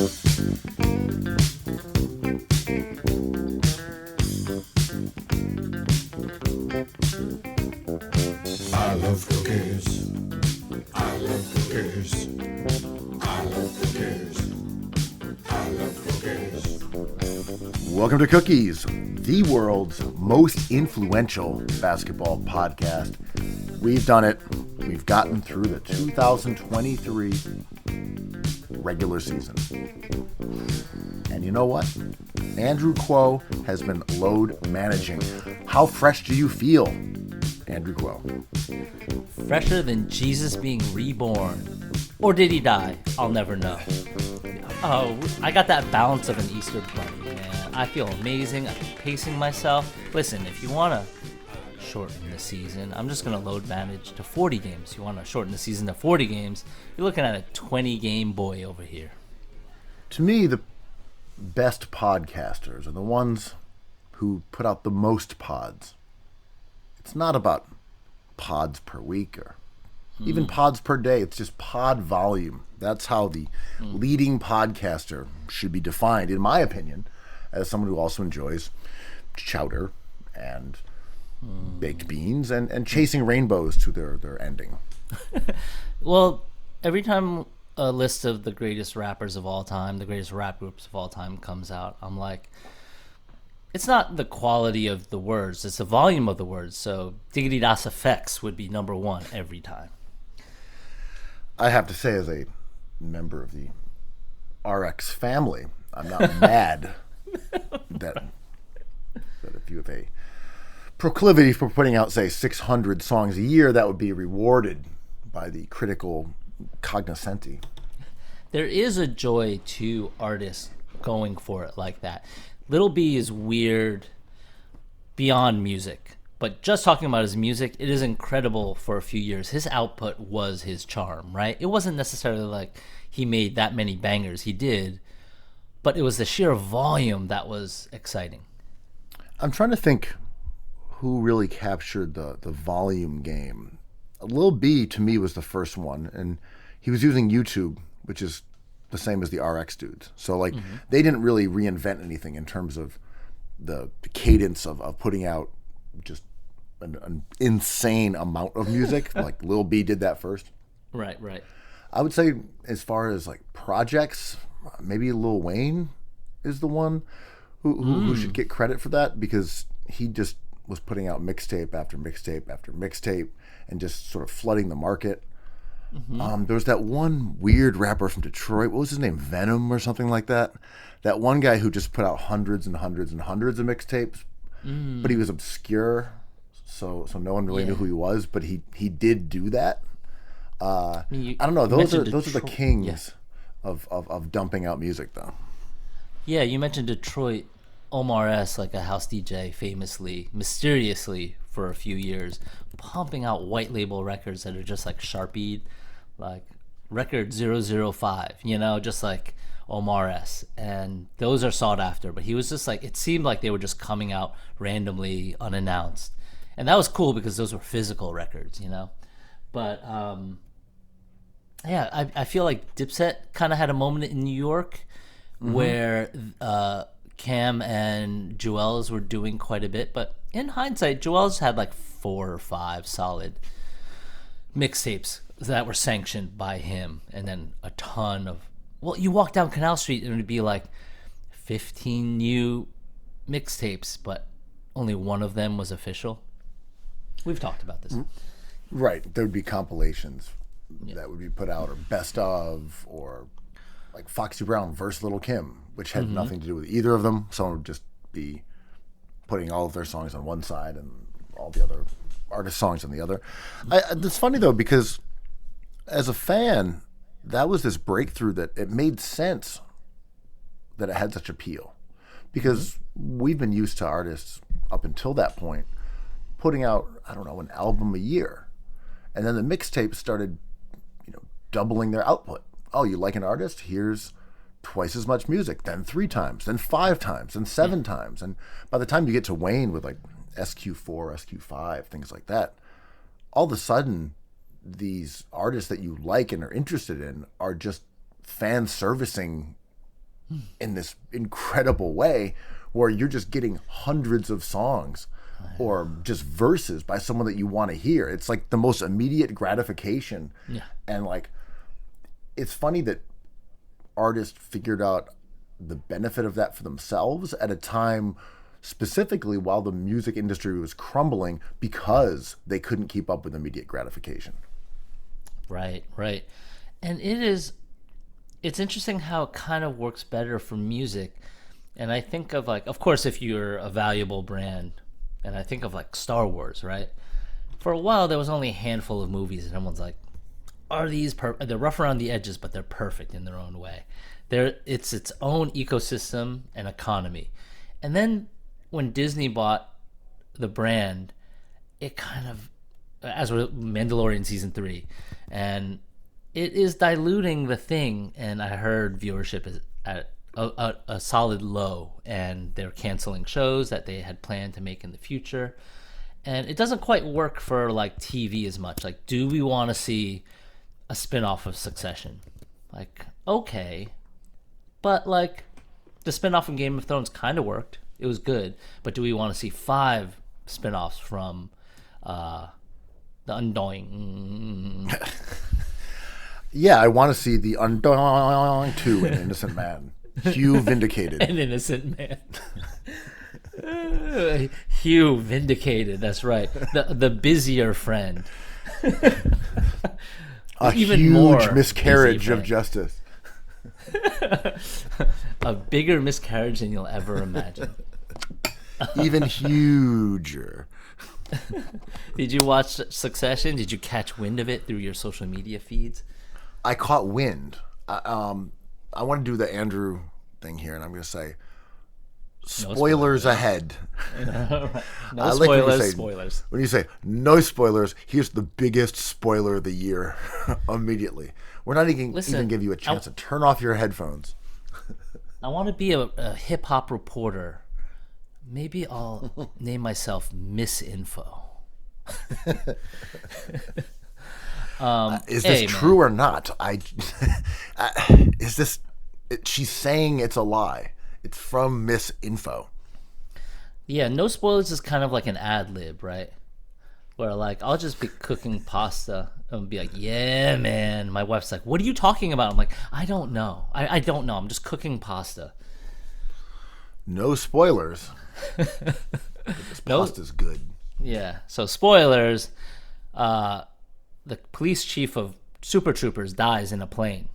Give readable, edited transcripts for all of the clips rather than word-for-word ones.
I love cookies. I love cookies. I love cookies. I love cookies. Welcome to Cookies, the world's most influential basketball podcast. We've done it. We've gotten through the 2023 regular season. And you know what? Andrew Kuo has been load managing. How fresh do you feel, Andrew Kuo? Fresher than Jesus being reborn. Or did he die? I'll never know. Oh, I got that balance of an Easter bunny, man. I feel amazing. I'm pacing myself. Listen, if you want to shorten the season, I'm just going to load manage to 40 games. You want to shorten the season to 40 games, you're looking at a 20-game boy over here. To me, the best podcasters are the ones who put out the most pods. It's not about pods per week or even pods per day. It's just pod volume. That's how the leading podcaster should be defined, in my opinion, as someone who also enjoys chowder and baked beans and chasing rainbows to their ending. Well, every time a list of the greatest rappers of all time, the greatest rap groups of all time comes out, I'm like, it's not the quality of the words, it's the volume of the words. So Diggity Das Effects would be number one every time. I have to say, as a member of the RX family, I'm not mad that if you have a proclivity for putting out, say, 600 songs a year, that would be rewarded by the critical cognoscenti. There is a joy to artists going for it like that. Lil B is weird beyond music, but just talking about his music, it is incredible. For a few years, his output was his charm, right? It wasn't necessarily like he made that many bangers. He did, but it was the sheer volume that was exciting. I'm trying to think who really captured the volume game. Lil B, to me, was the first one, and he was using YouTube, which is the same as the RX dudes. So, like, they didn't really reinvent anything in terms of the cadence of putting out just an insane amount of music. Like, Lil B did that first. Right. I would say, as far as, like, projects, maybe Lil Wayne is the one who should get credit for that, because he just was putting out mixtape after mixtape after mixtape and just sort of flooding the market. There was that one weird rapper from Detroit. What was his name? Venom or something like that. That one guy who just put out hundreds and hundreds and hundreds of mixtapes, but he was obscure, so no one really knew who he was. But he did do that. I don't know. Those are the kings of dumping out music, though. Yeah, you mentioned Detroit. Omar S, like a house DJ, famously, mysteriously, for a few years, pumping out white label records that are just like Sharpied, like record 005, just like Omar S. And those are sought after, but he was just like, it seemed like they were just coming out randomly, unannounced. And that was cool because those were physical records, But, I feel like Dipset kind of had a moment in New York where Cam and Joel's were doing quite a bit, but in hindsight, Joel's had like 4 or 5 solid mixtapes that were sanctioned by him, and then a ton of, you walk down Canal Street and it'd be like 15 new mixtapes, but only one of them was official. We've talked about this. Right. There would be compilations that would be put out, or best of, or like Foxy Brown versus Lil' Kim, which had nothing to do with either of them. Someone would just be putting all of their songs on one side and all the other artist songs on the other. It's funny, though, because as a fan, that was this breakthrough that it made sense that it had such appeal. Because we've been used to artists up until that point putting out, an album a year. And then the mixtapes started, doubling their output. Oh, you like an artist? Here's twice as much music, then 3 times, then 5 times, then 7 times. And by the time you get to Wayne with like SQ4, SQ5, things like that, all of a sudden these artists that you like and are interested in are just fan servicing in this incredible way where you're just getting hundreds of songs or just verses by someone that you want to hear. It's like the most immediate gratification. Yeah. And like, it's funny that artists figured out the benefit of that for themselves at a time specifically while the music industry was crumbling because they couldn't keep up with immediate gratification. Right. And it's interesting how it kind of works better for music. And I think of like, of course, if you're a valuable brand, and I think of like Star Wars, right? For a while, there was only a handful of movies, and everyone's like, are these they're rough around the edges, but they're perfect in their own way. It's its own ecosystem and economy. And then when Disney bought the brand, it kind of, as with Mandalorian season 3, and it is diluting the thing. And I heard viewership is at a solid low, and they're canceling shows that they had planned to make in the future. And it doesn't quite work for like TV as much. Like, do we want to see a spin-off of Succession? Like, okay, but like the spin-off from Game of Thrones kind of worked. It was good, but do we want to see 5 spin-offs from The Undoing? Yeah, I want to see the Undoing 2, An Innocent Man. Hugh Vindicated. An Innocent Man. Hugh Vindicated, that's right. The busier friend. A Even huge more miscarriage busy of friend. justice. A bigger miscarriage than you'll ever imagine. Even huger. Did you watch Succession? Did you catch wind of it through your social media feeds? I caught wind. I want to do the Andrew thing here, and I'm going to say spoilers ahead. No I like when you spoilers. say- Spoilers. When you say no spoilers, here's the biggest spoiler of the year immediately. We're not even give you a chance to turn off your headphones. I want to be a hip hop reporter. Maybe I'll name myself Misinfo. Is this hey, true or not? Is this? She's saying it's a lie. It's from Miss Info. Yeah, no spoilers is kind of like an ad lib, right? Where like I'll just be cooking pasta and be like, "Yeah, man." My wife's like, "What are you talking about?" I'm like, "I don't know. I don't know. I'm just cooking pasta." No spoilers. This pasta's good. Yeah. So spoilers. The police chief of Super Troopers dies in a plane.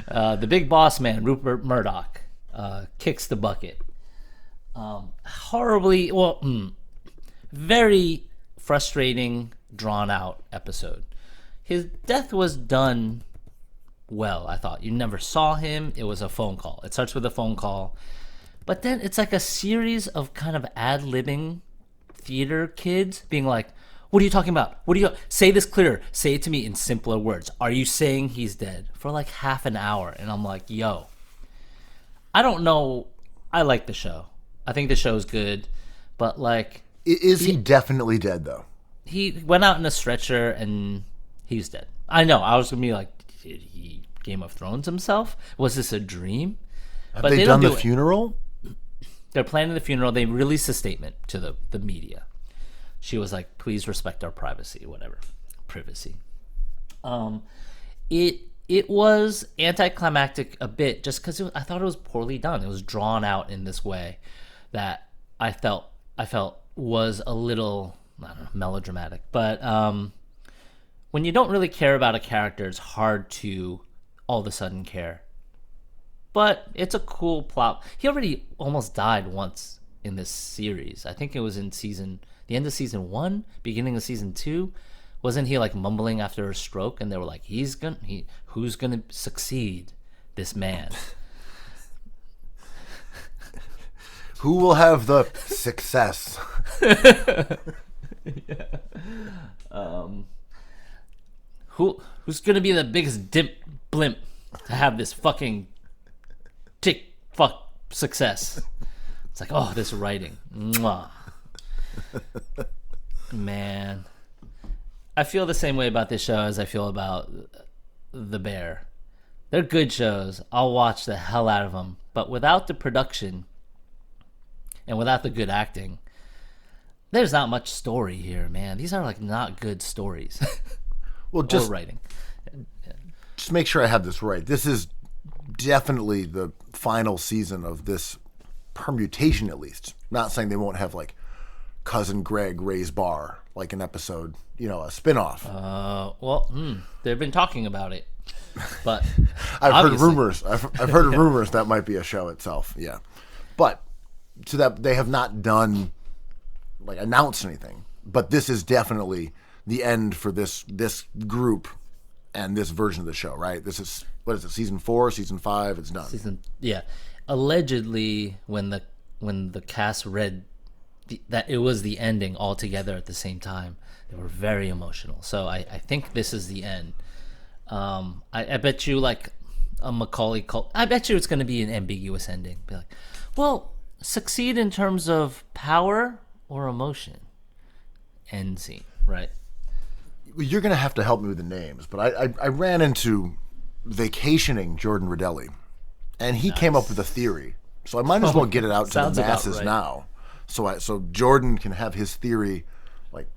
The big boss man, Rupert Murdoch, kicks the bucket. Very frustrating, drawn out episode. His death was done well, I thought. You never saw him. It was a phone call. It starts with a phone call. But then it's like a series of kind of ad-libbing theater kids being like, what are you talking about? What do you say this clearer? Say it to me in simpler words. Are you saying he's dead? For like half an hour. And I'm like, yo, I don't know. I like the show. I think the show's good. But like, Is he definitely dead though? he went out in a stretcher and he's dead. I know. I was going to be like, did he Game of Thrones himself? Was this a dream? Have But they they done don't the do it. funeral? They're planning the funeral. They released a statement to the media. She was like, please respect our privacy, whatever. Privacy. It was anticlimactic a bit just because I thought it was poorly done. It was drawn out in this way that I felt was a little, I don't know, melodramatic. But when you don't really care about a character, it's hard to all of a sudden care. But it's a cool plot. He already almost died once in this series. I think it was in the end of season 1, beginning of season 2. Wasn't he like mumbling after a stroke? And they were like, who's gonna succeed this man? Who will have the success? Who's gonna be the biggest blimp to have this fucking fuck success? It's like, oh, this writing. Mwah. Man. I feel the same way about this show as I feel about The Bear. They're good shows. I'll watch the hell out of them. But without the production and without the good acting, there's not much story here, man. These are like not good stories. Well, or writing. Just make sure I have this right. This is definitely the final season of this permutation, at least. Not saying they won't have like Cousin Greg Ray's Bar, like an episode, a spinoff. They've been talking about it, but I've heard rumors. I've heard rumors that might be a show itself. Yeah, but so that they have not done like announced anything. But this is definitely the end for this group and this version of the show, right? This is, what is it, season 4, season 5? It's done. Allegedly, when the cast read that it was the ending all together at the same time, they were very emotional. So I think this is the end. I bet you like a Macaulay Culkin. I bet you it's going to be an ambiguous ending. Be like, well, succeed in terms of power or emotion. End scene, right? You're going to have to help me with the names, but I ran into Vacationing Jordan Rodelli, and he came up with a theory. So I might as well get it out to the masses now. So Jordan can have his theory, like,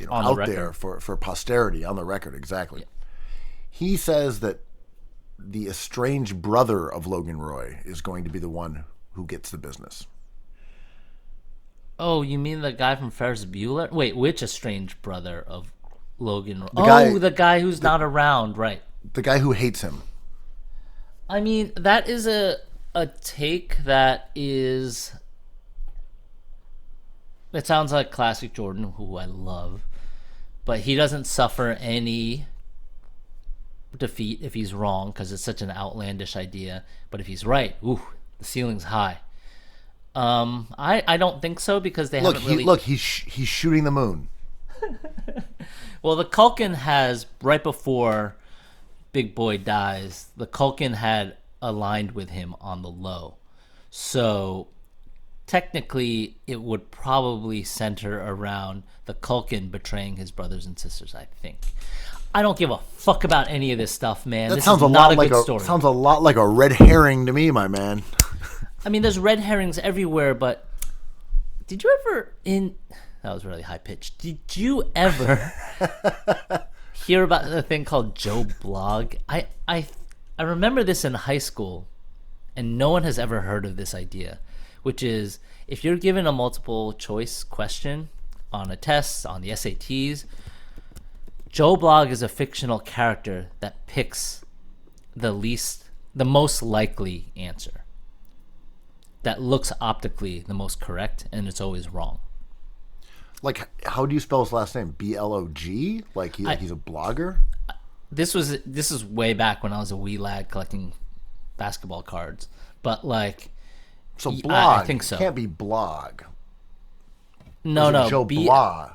out there for posterity, on the record. Exactly. Yeah. He says that the estranged brother of Logan Roy is going to be the one who gets the business. Oh, you mean the guy from Ferris Bueller? Wait, which estranged brother of Logan Roy? The guy who's not around, right? The guy who hates him. I mean, that is a take that is... It sounds like classic Jordan, who I love, but he doesn't suffer any defeat if he's wrong, because it's such an outlandish idea. But if he's right, the ceiling's high. I don't think so, because they haven't really... he's shooting the moon. Well, the Culkin has, right before Big Boy dies, the Culkin had aligned with him on the low. So technically, it would probably center around the Culkin betraying his brothers and sisters, I think. I don't give a fuck about any of this stuff, man. This is not a good story. Sounds a lot like a red herring to me, my man. I mean, there's red herrings everywhere, but did you ever that was really high pitched. Did you ever hear about the thing called Joe Blog? I remember this in high school, and no one has ever heard of this idea, which is if you're given a multiple choice question on a test, on the SATs, Joe Blog is a fictional character that picks the most likely answer that looks optically the most correct, and it's always wrong. Like, how do you spell his last name? B-L-O-G? Like he's a blogger? This is way back when I was a wee lad collecting basketball cards. But like, so blog. I think so. It can't be blog. No. Joe Blah.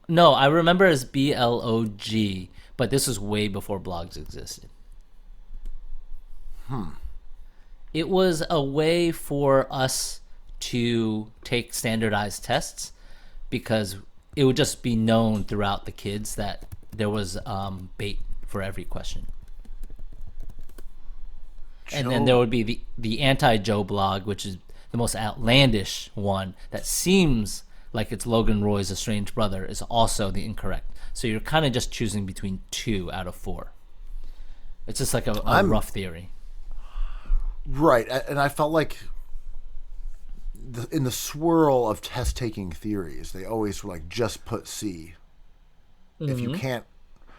No, I remember as B-L-O-G, but this was way before blogs existed. It was a way for us to take standardized tests, because it would just be known throughout the kids that there was bait for every question. And then there would be the anti-Joe Blog, which is the most outlandish one that seems like it's Logan Roy's estranged brother, is also the incorrect. So you're kind of just choosing between 2 out of 4. It's just like a rough theory. Right, and I felt like in the swirl of test-taking theories, they always were like, just put C. Mm-hmm.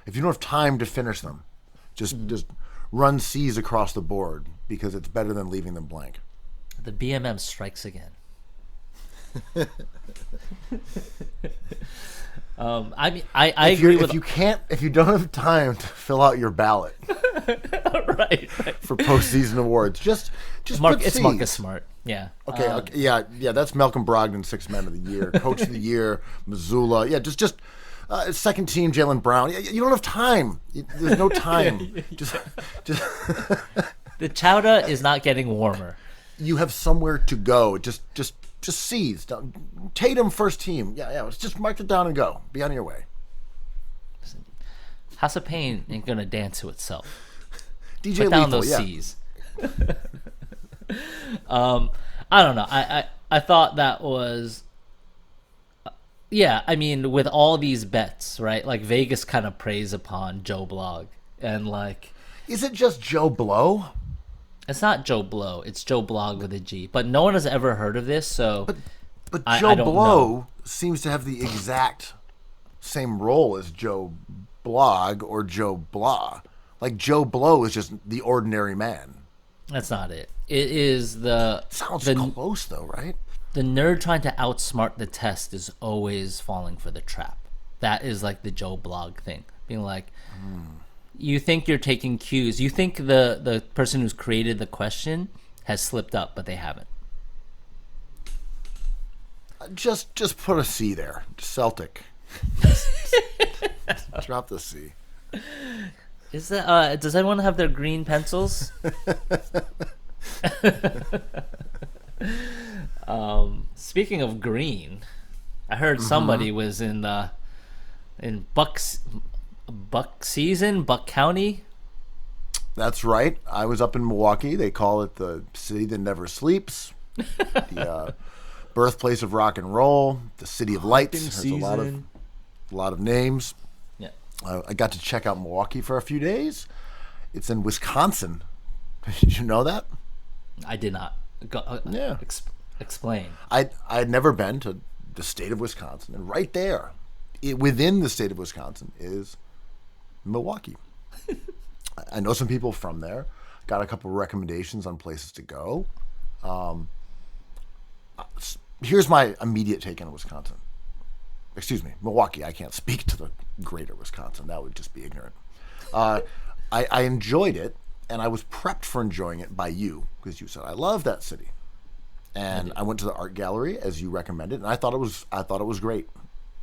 If you don't have time to finish them, just run C's across the board, because it's better than leaving them blank. The BMM strikes again. I mean, I agree with... If you don't have time to fill out your ballot, right, for postseason awards, just it's C's. Marcus Smart. Yeah. Okay. Yeah. That's Malcolm Brogdon, 6th Man of the Year, Coach of the Year, Missoula. Yeah. Just second team, Jaylen Brown. You don't have time. There's no time. just. The chowder is not getting warmer. You have somewhere to go. Just C's. Tatum, first team. Yeah. Let's just mark it down and go. Be on your way. House of Pain ain't gonna dance to itself. DJ Put down Lethal, those yeah. C's. I don't know. I thought that was, yeah. I mean, with all these bets, right? Like Vegas kind of preys upon Joe Blog, and like Is it just Joe Blow? it's not Joe Blow, it's Joe Blog with a G. But no one has ever heard of this, so But I Joe don't Blow know. seems to have the exact same role as Joe Blog or Joe Blah. Like Joe Blow is just the ordinary man. That's not it. It is the Sounds the, close though, right? the nerd trying to outsmart the test is always falling for the trap. That is like the Joe Blog thing, being like, you think you're taking cues. You think the person who's created the question has slipped up, but they haven't. Just put a C there. Celtic. Drop the C. Is that? Does anyone have their green pencils? Speaking of green, I heard somebody was in Buck County. That's right. I was up in Milwaukee. They call it the city that never sleeps. The birthplace of rock and roll. The city of lights. There's a lot of names. Yeah. I got to check out Milwaukee for a few days. It's in Wisconsin. Did you know that? I did not. Yeah. Explain. I'd never been to the state of Wisconsin, and right there, within the state of Wisconsin, is Milwaukee. I know some people from there. Got a couple of recommendations on places to go. Here's my immediate take on Wisconsin. Excuse me, Milwaukee. I can't speak to the greater Wisconsin. That would just be ignorant. I enjoyed it, and I was prepped for enjoying it by you, because you said I love that city. And I went to the art gallery as you recommended, and I thought it was great.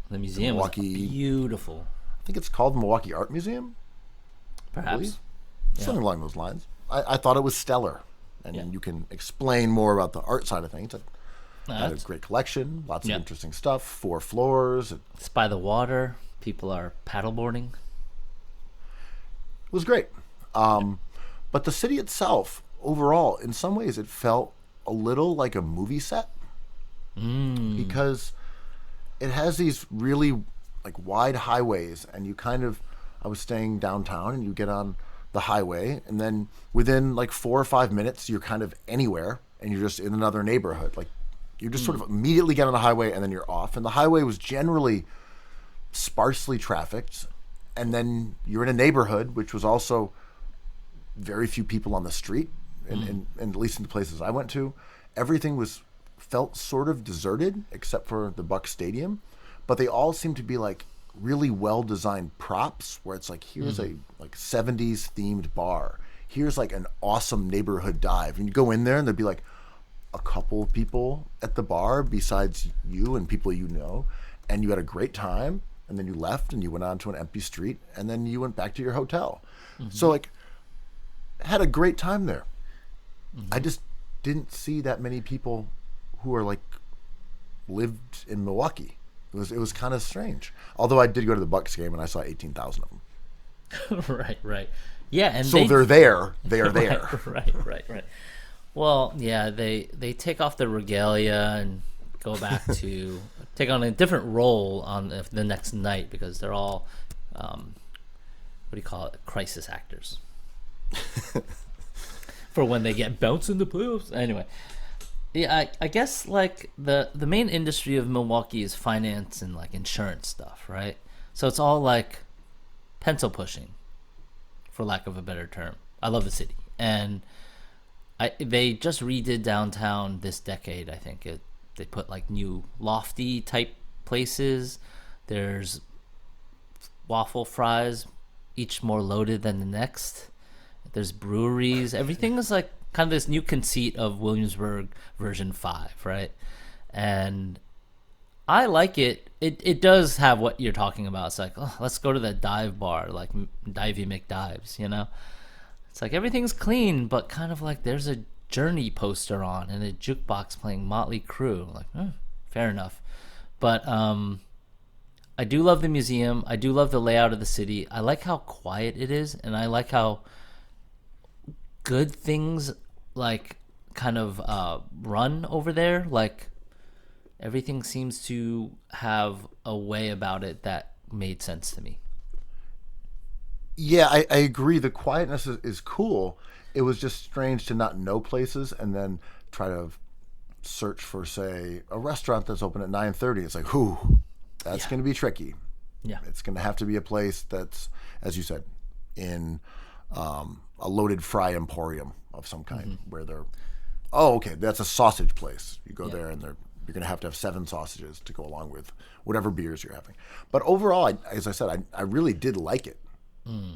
The museum was beautiful. I think it's called the Milwaukee Art Museum. Perhaps. Something along those lines. I thought it was stellar. And you can explain more about the art side of things. It had a great collection, lots of interesting stuff, 4 floors. It's by the water. People are paddleboarding. It was great. But the city itself, overall, in some ways, it felt a little like a movie set. Because it has these really like wide highways, and I was staying downtown, and you get on the highway, and then within like 4 or 5 minutes, you're kind of anywhere, and you're just in another neighborhood. Like you just sort of immediately get on the highway, and then you're off. And the highway was generally sparsely trafficked, and then you're in a neighborhood which was also very few people on the street, and at least in the places I went to, everything felt sort of deserted except for the Buck Stadium, but they all seemed to be like really well designed props where it's like, here's a like 70s themed bar, here's like an awesome neighborhood dive, and you go in there and there'd be like a couple of people at the bar besides you and people you know, and you had a great time, and then you left and you went on to an empty street, and then you went back to your hotel. So like had a great time there. I just didn't see that many people who are like lived in Milwaukee. It was kind of strange. Although I did go to the Bucks game and I saw 18,000 of them. Right. Yeah, and so they're there. They're there. Right. Well, yeah, they take off the regalia and go back to take on a different role on the next night, because they're all what do you call it? Crisis actors. For when they get bounced in the playoffs. Anyway, yeah, I guess like the main industry of Milwaukee is finance and like insurance stuff, right? So it's all like pencil pushing, for lack of a better term. I love the city, and they just redid downtown this decade. I think they put like new lofty type places. There's waffle fries, each more loaded than the next. There's breweries. Everything is like kind of this new conceit of Williamsburg version 5, right? And I like it. It does have what you're talking about. It's like, oh, let's go to the dive bar, like Divey McDives, you know? It's like everything's clean, but kind of like there's a Journey poster on and a jukebox playing Motley Crue. Like, fair enough. But I do love the museum. I do love the layout of the city. I like how quiet it is, and I like how good things like kind of run over there. Like everything seems to have a way about it that made sense to me. Yeah, I agree. The quietness is cool. It was just strange to not know places and then try to search for, say, a restaurant that's open at 9:30. It's like, whew, that's going to be tricky. Yeah. It's going to have to be a place that's, as you said, in a loaded fry emporium of some kind where they're, okay, that's a sausage place. You go there and you're going to have 7 sausages to go along with whatever beers you're having. But overall, as I said, I really did like it.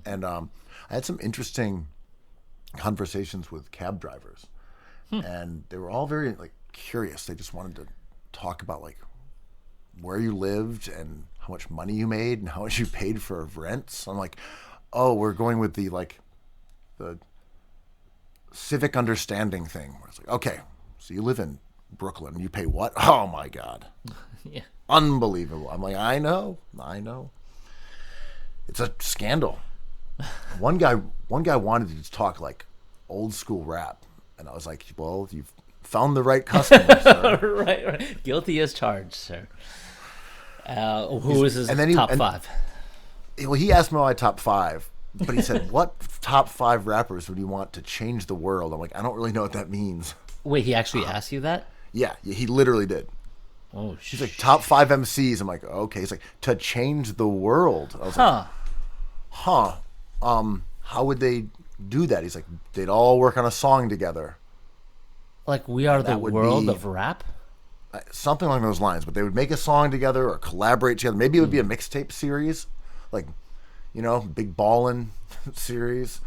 And I had some interesting conversations with cab drivers, and they were all very like curious. They just wanted to talk about like where you lived and how much money you made and how much you paid for rents. I'm like, oh, we're going with the civic understanding thing. Where it's like, okay, so you live in Brooklyn, you pay what? Oh my God, Yeah. unbelievable. I'm like, I know. It's a scandal. One guy wanted to talk like old school rap, and I was like, well, you've found the right customer, sir. right. Guilty as charged, sir. Who is his top 5? Well, he asked me my top 5, but he said, what top 5 rappers would you want to change the world? I'm like, I don't really know what that means. Wait, he actually asked you that? Yeah, he literally did. Oh, He's like, top 5 MCs. I'm like, okay. He's like, to change the world. I was like, how would they do that? He's like, they'd all work on a song together. Like We Are the would World be- of Rap? Something along those lines, but they would make a song together or collaborate together. Maybe it would be a mixtape series, like, Big Ballin' series,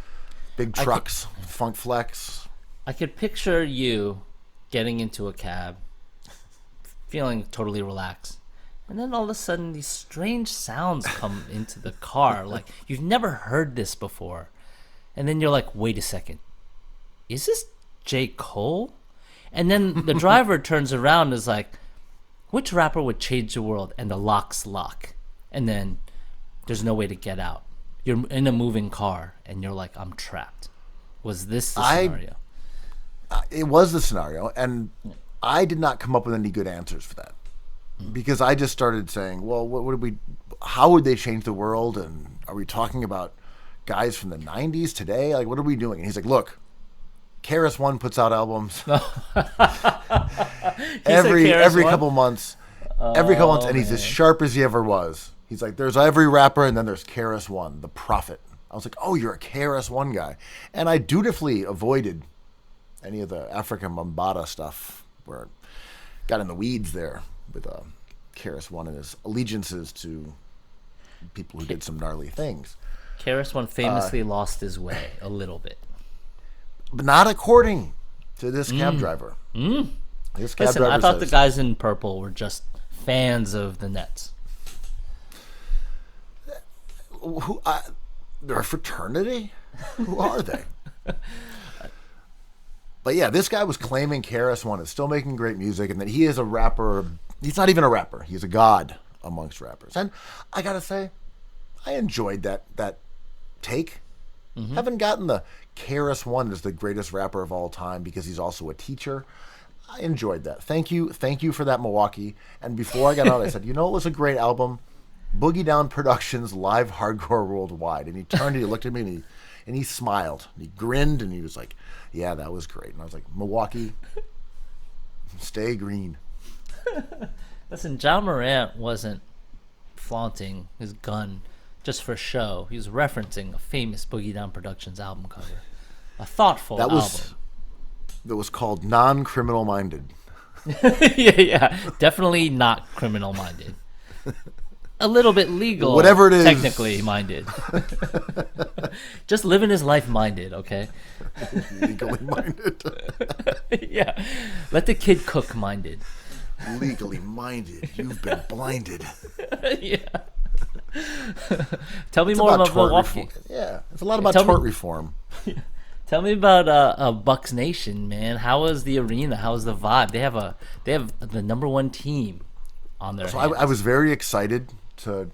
Big Trucks, Funk Flex. I could picture you getting into a cab, feeling totally relaxed. And then all of a sudden, these strange sounds come into the car. Like, you've never heard this before. And then you're like, wait a second. Is this J. Cole? And then the driver turns around and is like, which rapper would change the world? And the locks lock. And then there's no way to get out. You're in a moving car, and you're like, I'm trapped. Was this the scenario? It was the scenario, and I did not come up with any good answers for that. Because I just started saying, well, how would they change the world? And are we talking about guys from the 90s today? Like, what are we doing? And he's like, look, KRS-One puts out albums every couple months. And he's as sharp as he ever was. He's like, there's every rapper, and then there's KRS-One, the prophet. I was like, oh, you're a KRS-One guy. And I dutifully avoided any of the African Bambaataa stuff where it got in the weeds there with KRS-One and his allegiances to people who did some gnarly things. KRS-One famously lost his way a little bit. But not according to this cab driver. This cab Listen, driver I thought says, the guys in purple were just fans of the Nets. They're a fraternity? Who are they? But yeah, this guy was claiming KRS-One is still making great music and that he is a rapper. He's not even a rapper. He's a god amongst rappers. And I got to say, I enjoyed that take. Haven't gotten the KRS-One is the greatest rapper of all time because he's also a teacher. I enjoyed that. Thank you for that, Milwaukee. And before I got out, I said, it was a great album. Boogie Down Productions Live Hardcore Worldwide. And he turned and he looked at me and he smiled. And he grinned and he was like, yeah, that was great. And I was like, Milwaukee, stay green. Listen, John Morant wasn't flaunting his gun just for show. He was referencing a famous Boogie Down Productions album cover. A thoughtful album. That was called Non-Criminal Minded. yeah. Definitely not criminal minded. A little bit legal. Whatever it is. Technically minded. Just living his life minded, okay? Legally minded. Yeah. Let the kid cook minded. Legally minded. You've been blinded. Yeah. Tell me more about Milwaukee. Reform. Yeah, it's a lot about tort reform. Tell me about Bucks Nation, man. How is the arena? How is the vibe? They have the number one team on their hands. I was very excited to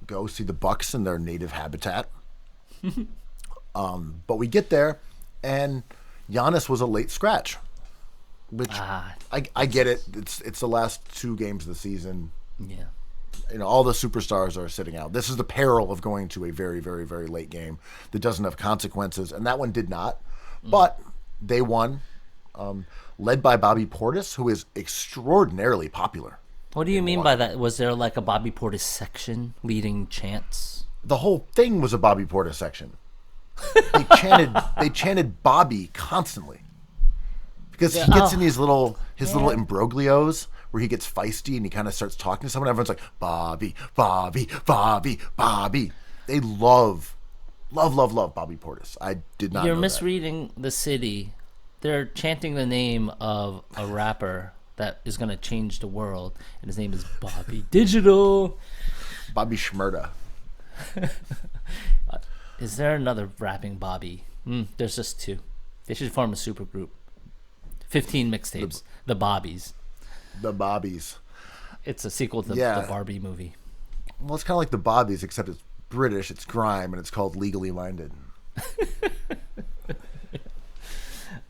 go see the Bucks in their native habitat. But we get there, and Giannis was a late scratch, which I get it. It's the last 2 games of the season. Yeah. All the superstars are sitting out. This is the peril of going to a very, very, very late game that doesn't have consequences, and that one did not. But they won, led by Bobby Portis, who is extraordinarily popular. What do you mean by that? Was there like a Bobby Portis section leading chants? The whole thing was a Bobby Portis section. They chanted Bobby constantly because he gets in his little imbroglios where he gets feisty and he kind of starts talking to someone. Everyone's like, Bobby, Bobby, Bobby, Bobby. They love Bobby Portis. I did not. You're know misreading the city. They're chanting the name of a rapper that is going to change the world, and his name is Bobby Digital. Bobby Shmurda. Is there another rapping Bobby? There's just 2. They should form a super group. 15 mixtapes. The Bobbies. The Bobbies. It's a sequel to the Barbie movie. Well, it's kind of like the Bobbies, except it's British, it's grime, and it's called Legally Minded.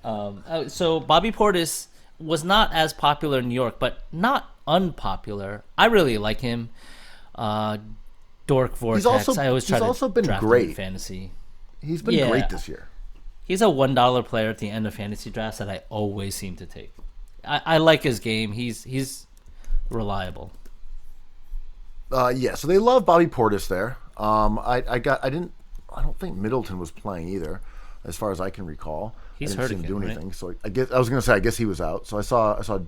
So Bobby Portis was not as popular in New York, but not unpopular. I really like him. Dork Vortex. I always try to also been draft great him in fantasy. He's been great this year. He's a $1 player at the end of fantasy drafts that I always seem to take. I like his game. He's reliable. So they love Bobby Portis there. I don't think Middleton was playing either, as far as I can recall. He's I didn't see hurt him again, do anything. right? So I guess he was out. So I saw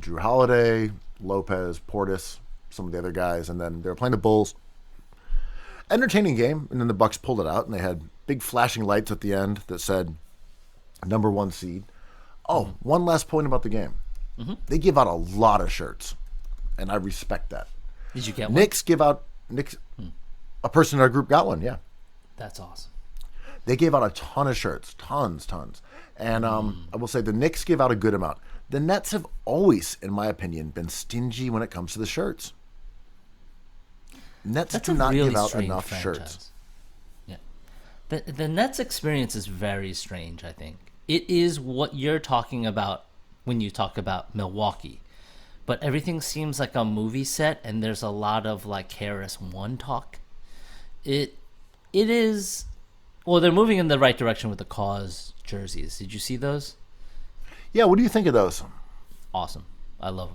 Drew Holiday, Lopez, Portis, some of the other guys, and then they were playing the Bulls. Entertaining game, and then the Bucks pulled it out, and they had big flashing lights at the end that said number 1 seed. Oh, one last point about the game. They give out a lot of shirts, and I respect that. Did you get one? Knicks give out a person in our group got one, yeah. That's awesome. They gave out a ton of shirts, tons. And I will say the Knicks give out a good amount. The Nets have always, in my opinion, been stingy when it comes to the shirts. Nets do not give out enough shirts. Yeah. The Nets experience is very strange, I think. It is what you're talking about when you talk about Milwaukee. But everything seems like a movie set, and there's a lot of like KRS-One talk. It is. Well, they're moving in the right direction with the KAWS jerseys. Did you see those? Yeah, what do you think of those? Awesome. I love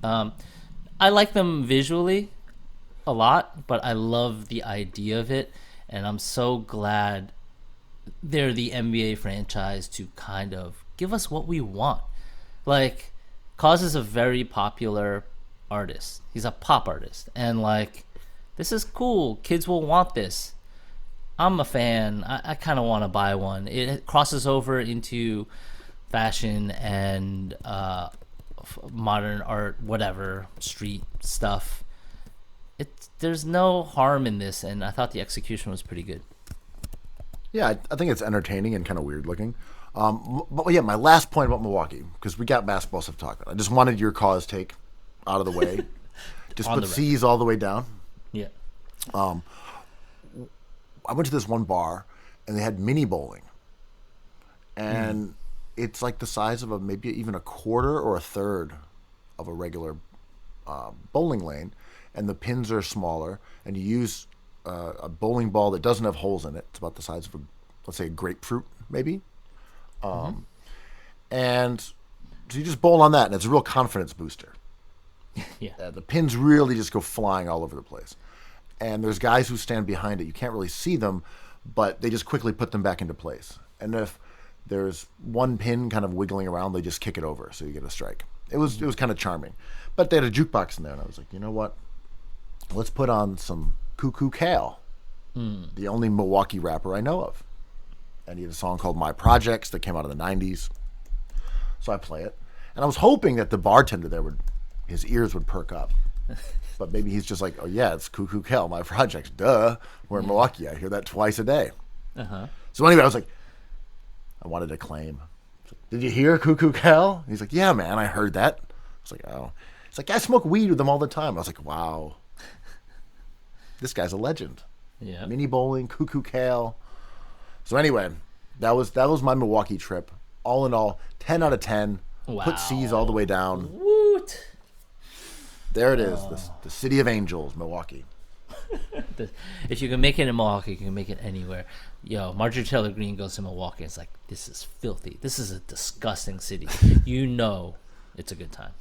them. I like them visually a lot, but I love the idea of it, and I'm so glad they're the NBA franchise to kind of give us what we want. Like, KAWS is a very popular artist. He's a pop artist, and like, this is cool. Kids will want this. I'm a fan. I kind of want to buy one. It crosses over into fashion and modern art, whatever, street stuff. There's no harm in this, and I thought the execution was pretty good. Yeah, I think it's entertaining and kind of weird looking. But yeah, my last point about Milwaukee, because we got basketball stuff to talk about. I just wanted your KAWS take out of the way. Just put C's all the way down. Yeah. I went to this one bar, and they had mini bowling. And it's like the size of maybe even a quarter or a third of a regular bowling lane. And the pins are smaller, and you use bowling ball that doesn't have holes in it. It's about the size of, let's say, a grapefruit, maybe. And so you just bowl on that, and it's a real confidence booster. Yeah. The pins really just go flying all over the place. And there's guys who stand behind it. You can't really see them, but they just quickly put them back into place. And if there's one pin kind of wiggling around, they just kick it over, so you get a strike. It was kind of charming. But they had a jukebox in there, and I was like, you know what? Let's put on some KAWS, the only Milwaukee rapper I know of. And he had a song called My Projects that came out in the 90s. So I play it. And I was hoping that the bartender there his ears would perk up. But maybe he's just like, oh yeah, it's KAWS, My Projects, duh. We're in Milwaukee. I hear that twice a day. So anyway, I was like, I wanted to claim. Did you hear KAWS? He's like, yeah, man, I heard that. I was like, oh. It's like, I smoke weed with them all the time. I was like, wow. this guy's a legend. Yeah. Mini bowling, cuckoo kale. So anyway, that was my Milwaukee trip. All in all, 10 out of 10. Wow. Put C's all the way down. Woot. There it is, the city of angels, Milwaukee. If you can make it in Milwaukee, you can make it anywhere. Yo, Marjorie Taylor Greene goes to Milwaukee. It's like, this is filthy. This is a disgusting city. You know it's a good time.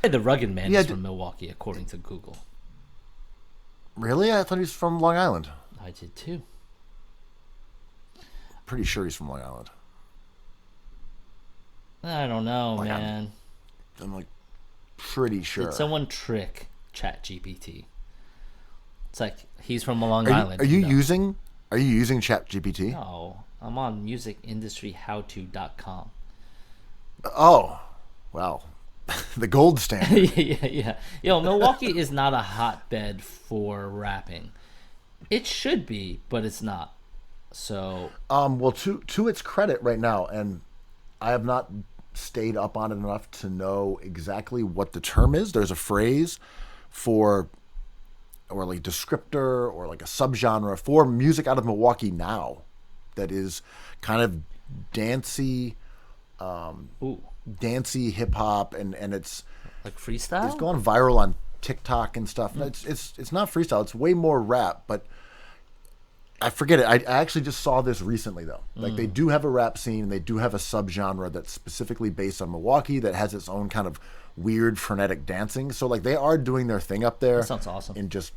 The Rugged Man is from Milwaukee, according to Google. Really? I thought he was from Long Island. I did too. Pretty sure he's from Long Island. I don't know, man. I'm like pretty sure. Did someone trick ChatGPT? It's like he's from Long Island. Are you using ChatGPT? No, I'm on musicindustryhowto.com. Oh, wow. The gold standard. yeah. Yo, Milwaukee is not a hotbed for rapping. It should be, but it's not. So, well, to its credit right now, and I have not stayed up on it enough to know exactly what the term is. There's a phrase for, or like descriptor, or like a subgenre for music out of Milwaukee now that is kind of dancey, dancey hip hop, and it's like freestyle. It's gone viral on TikTok and stuff. It's not freestyle. It's way more rap, but I forget it. I actually just saw this recently though. Like they do have a rap scene, and they do have a subgenre that's specifically based on Milwaukee that has its own kind of weird frenetic dancing. So like they are doing their thing up there. That sounds awesome. In just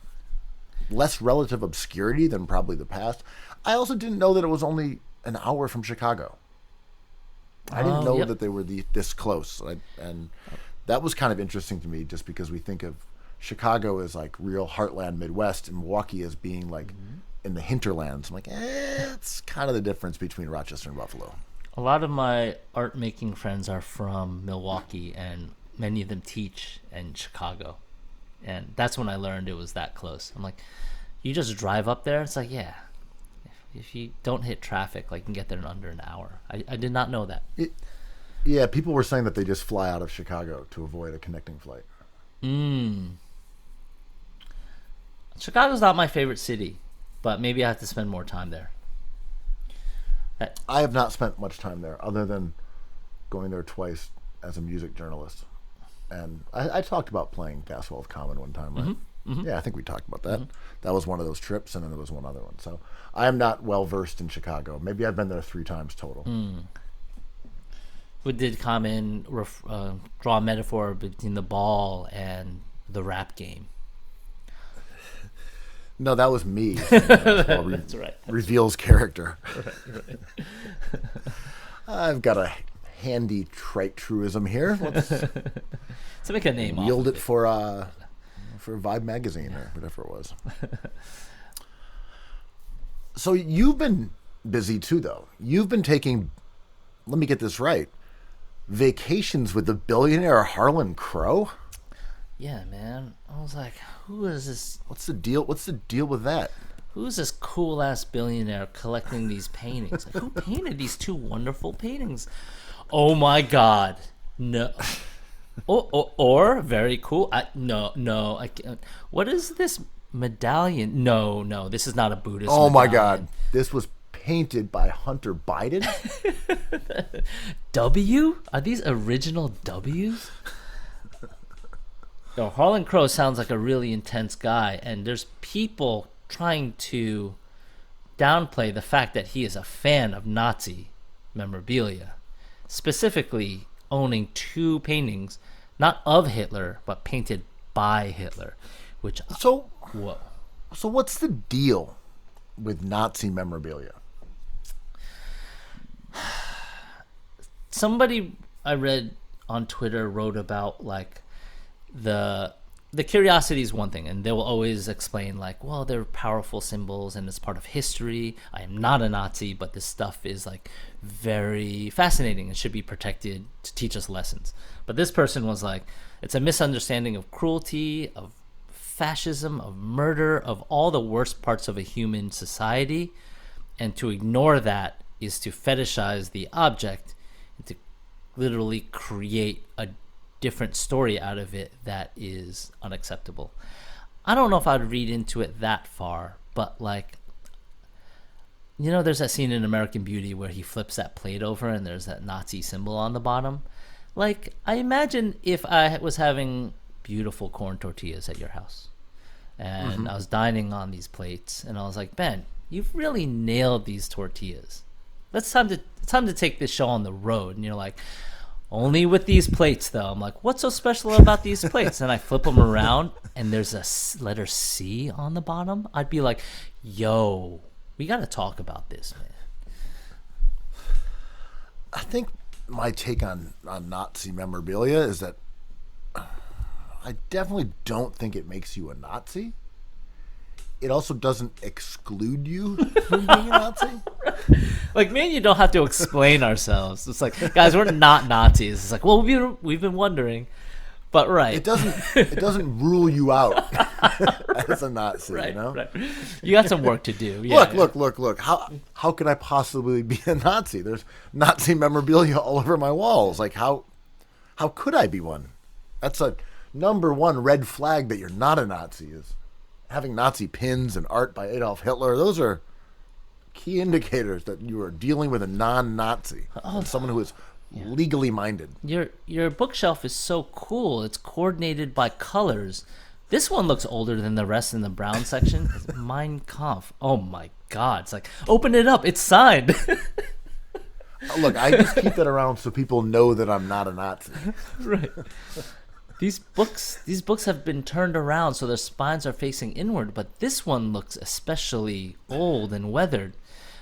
less relative obscurity than probably the past. I also didn't know that it was only an hour from Chicago. I didn't know that they were this close, and that was kind of interesting to me, just because we think of Chicago as like real heartland Midwest, and Milwaukee as being like in the hinterlands. I'm like, it's kind of the difference between Rochester and Buffalo. A lot of my art making friends are from Milwaukee, and many of them teach in Chicago, and that's when I learned it was that close. I'm like, you just drive up there. It's like, yeah. If you don't hit traffic, like you can get there in under an hour. I did not know that. Yeah, people were saying that they just fly out of Chicago to avoid a connecting flight. Chicago's not my favorite city, but maybe I have to spend more time there. I have not spent much time there, other than going there twice as a music journalist. And I talked about playing basketball with Common one time, right? Yeah, I think we talked about that. That was one of those trips, and then there was one other one. So I am not well versed in Chicago. Maybe I've been there 3 times total. Did Common draw a metaphor between the ball and the rap game? No, that was me. That's right. Reveals character. Right. I've got a handy trite truism here. Let's make a name. Yield it for Vibe magazine or whatever it was. So you've been busy too, though. You've been taking, let me get this right, vacations with the billionaire Harlan Crow? Yeah, man. I was like, who is this? What's the deal? What's the deal with that? Who's this cool ass billionaire collecting these paintings? Like, who painted these 2 wonderful paintings? Oh my God. No. Or very cool. No. I can't. What is this medallion? No. This is not a Buddhist. Oh my medallion. God. This was painted by Hunter Biden. W? Are these original W's? No, Harlan Crow sounds like a really intense guy, and there's people trying to downplay the fact that he is a fan of Nazi memorabilia, specifically owning 2 paintings, not of Hitler, but painted by Hitler. So what's the deal with Nazi memorabilia? Somebody I read on Twitter wrote about like the curiosity is one thing, and they will always explain like, well, they're powerful symbols and it's part of history. I am not a Nazi, but this stuff is like very fascinating and should be protected to teach us lessons. But this person was like, it's a misunderstanding of cruelty, of fascism, of murder, of all the worst parts of a human society, and to ignore that is to fetishize the object and to literally create a different story out of it that is unacceptable. I don't know if I'd read into it that far, but like, there's that scene in American Beauty where he flips that plate over and there's that Nazi symbol on the bottom. Like, I imagine if I was having beautiful corn tortillas at your house and I was dining on these plates and I was like, Ben, you've really nailed these tortillas. It's time to take this show on the road. And you're like, only with these plates, though. I'm like, what's so special about these plates? And I flip them around, and there's a letter C on the bottom. I'd be like, yo, we got to talk about this, man. I think my take on Nazi memorabilia is that I definitely don't think it makes you a Nazi. It also doesn't exclude you from being a Nazi. Like, me and you don't have to explain ourselves. It's like, guys, we're not Nazis. It's like, well, we've been wondering, but right. It doesn't rule you out as a Nazi, right, you know? Right. You got some work to do. Yeah, Look. How could I possibly be a Nazi? There's Nazi memorabilia all over my walls. Like, how could I be one? That's a number one red flag that you're not a Nazi is having Nazi pins and art by Adolf Hitler. Those are key indicators that you are dealing with a non-Nazi, someone who is legally minded. Your bookshelf is so cool. It's coordinated by colors. This one looks older than the rest in the brown section. It's Mein Kampf. Oh my God! It's like, open it up. It's signed. Look, I just keep that around so people know that I'm not a Nazi. Right. These books have been turned around so their spines are facing inward, but this one looks especially old and weathered.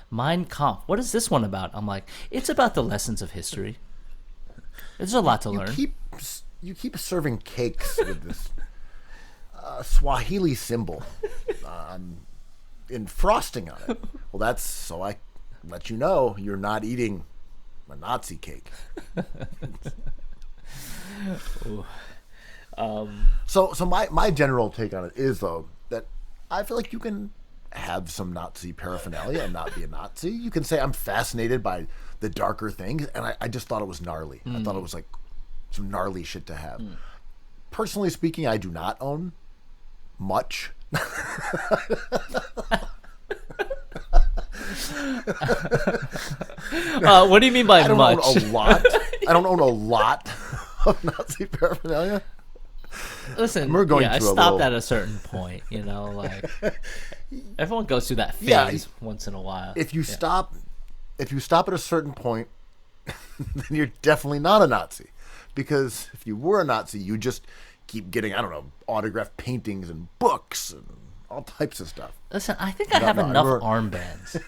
Mein Kampf. What is this one about? I'm like, it's about the lessons of history. There's a lot to learn. You keep serving cakes with this Swahili symbol in frosting on it. Well, that's so I let you know you're not eating a Nazi cake. So my general take on it is, though, that I feel like you can have some Nazi paraphernalia and not be a Nazi. You can say I'm fascinated by the darker things, and I just thought it was gnarly. I thought it was like some gnarly shit to have. Personally speaking, I do not own much. What do you mean by much? Own a lot. I don't own a lot of Nazi paraphernalia. Listen, I stopped at a certain point, like everyone goes through that phase once in a while. If you stop at a certain point, then you're definitely not a Nazi. Because if you were a Nazi, you just keep getting, I don't know, autographed paintings and books and all types of stuff. Listen, I think I have enough armbands.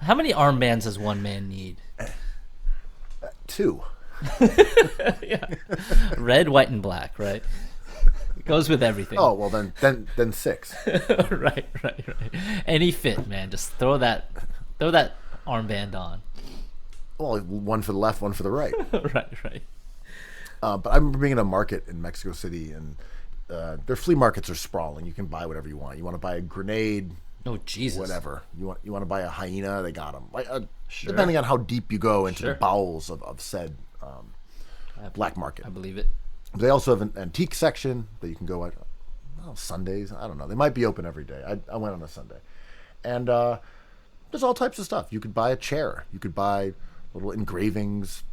How many armbands does one man need? 2. Yeah. Red, white, and black, right? It goes with everything. Oh, well, then 6. Right. Any fit, man. Just throw that armband on. Well, one for the left, one for the right. Right. But I remember being in a market in Mexico City, and their flea markets are sprawling. You can buy whatever you want. You want to buy a grenade? Oh, Jesus. Whatever. You want to buy a hyena? They got them. Sure. Depending on how deep you go into the bowels of said black market. I believe it. They also have an antique section that you can go at Sundays. I don't know. They might be open every day. I went on a Sunday. And there's all types of stuff. You could buy a chair. You could buy little engravings,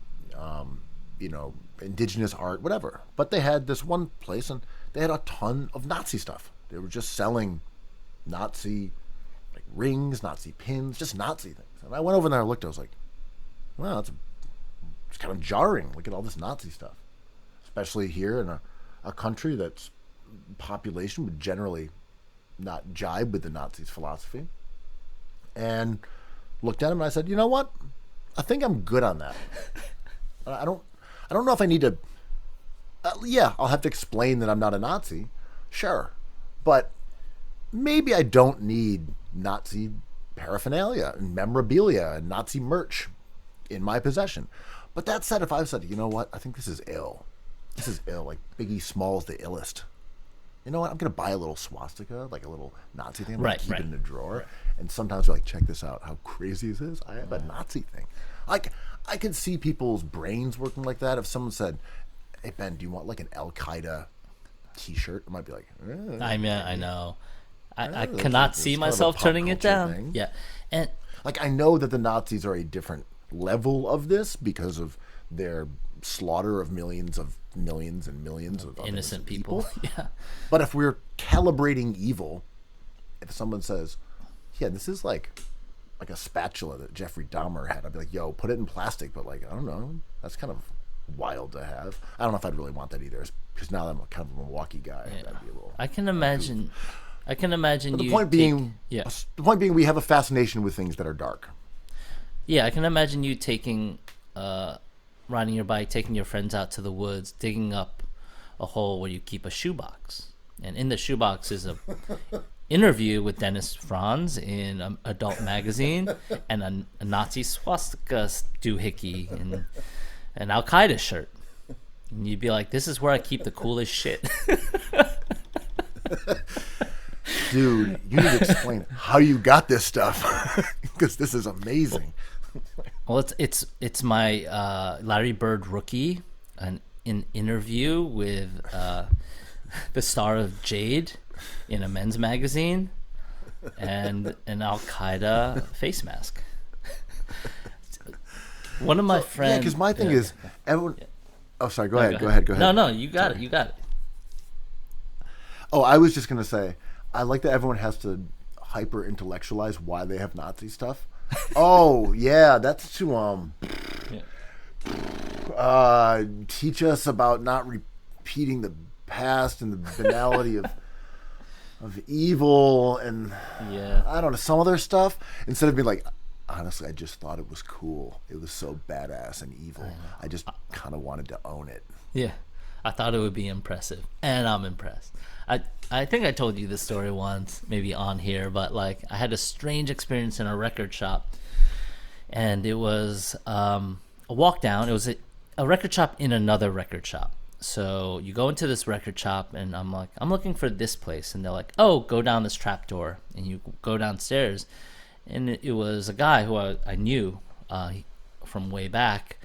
indigenous art, whatever. But they had this one place, and they had a ton of Nazi stuff. They were just selling Nazi rings, Nazi pins, just Nazi things. And I went over there and looked. I was like, wow, it's kind of jarring. Look at all this Nazi stuff. Especially here in a country that's population would generally not jibe with the Nazis' philosophy. And looked at him and I said, you know what? I think I'm good on that. I don't know if I need to. I'll have to explain that I'm not a Nazi, sure, but maybe I don't need Nazi paraphernalia and memorabilia and Nazi merch in my possession. But that said, if I said, you know what, I think this is ill. This is ill. Like Biggie Smalls, the illest. You know what? I'm gonna buy a little swastika, like a little Nazi thing. I'm gonna keep it in a drawer. Right. And sometimes we're like, check this out. How crazy is this? I have a Nazi thing. I could see people's brains working like that. If someone said, "Hey Ben, do you want like an Al Qaeda T-shirt, it might be like. I mean, I know. I that's cannot it's see kind of a myself pop turning it culture down. thing. Yeah, and Like, I know that the Nazis are a different level of this because of their slaughter of millions and millions of innocent people. Yeah, But if we're calibrating evil, if someone says, "Yeah, this is like a spatula that Jeffrey Dahmer had," I'd be like, "Yo, put it in plastic." But like, I don't know, that's kind of wild to have. I don't know if I'd really want that either, because now that I'm kind of a Milwaukee guy, that'd be a little. I can imagine. I can imagine. But the you point being, yeah, the point being, we have a fascination with things that are dark. yeah. I can imagine you riding your bike, taking your friends out to the woods, digging up a hole where you keep a shoebox, and in the shoebox is a interview with Dennis Franz in an adult magazine, and a Nazi swastika doohickey and an Al Qaeda shirt. And you'd be like, "This is where I keep the coolest shit." Dude, you need to explain how you got this stuff, because this is amazing. Well, it's my Larry Bird rookie, an interview with the star of Jade in a men's magazine, and an Al Qaeda face mask. One of my friends. Yeah, because my thing is, everyone. Oh, sorry. Go ahead. Go ahead. ahead. No, you got it. You got it. Oh, I was just gonna say, I like that everyone has to hyper intellectualize why they have Nazi stuff. Oh yeah, that's to teach us about not repeating the past and the banality of evil and I don't know, some other stuff, instead of being like, honestly, I just thought it was cool. It was so badass and evil. I just kind of wanted to own it. Yeah, I thought it would be impressive, and I'm impressed. I think I told you this story once, maybe on here, but like I had a strange experience in a record shop, and it was a walk down. It was a record shop in another record shop. So you go into this record shop, and I'm like, I'm looking for this place, and they're like, oh, go down this trap door, and you go downstairs, and it was a guy who I knew from way back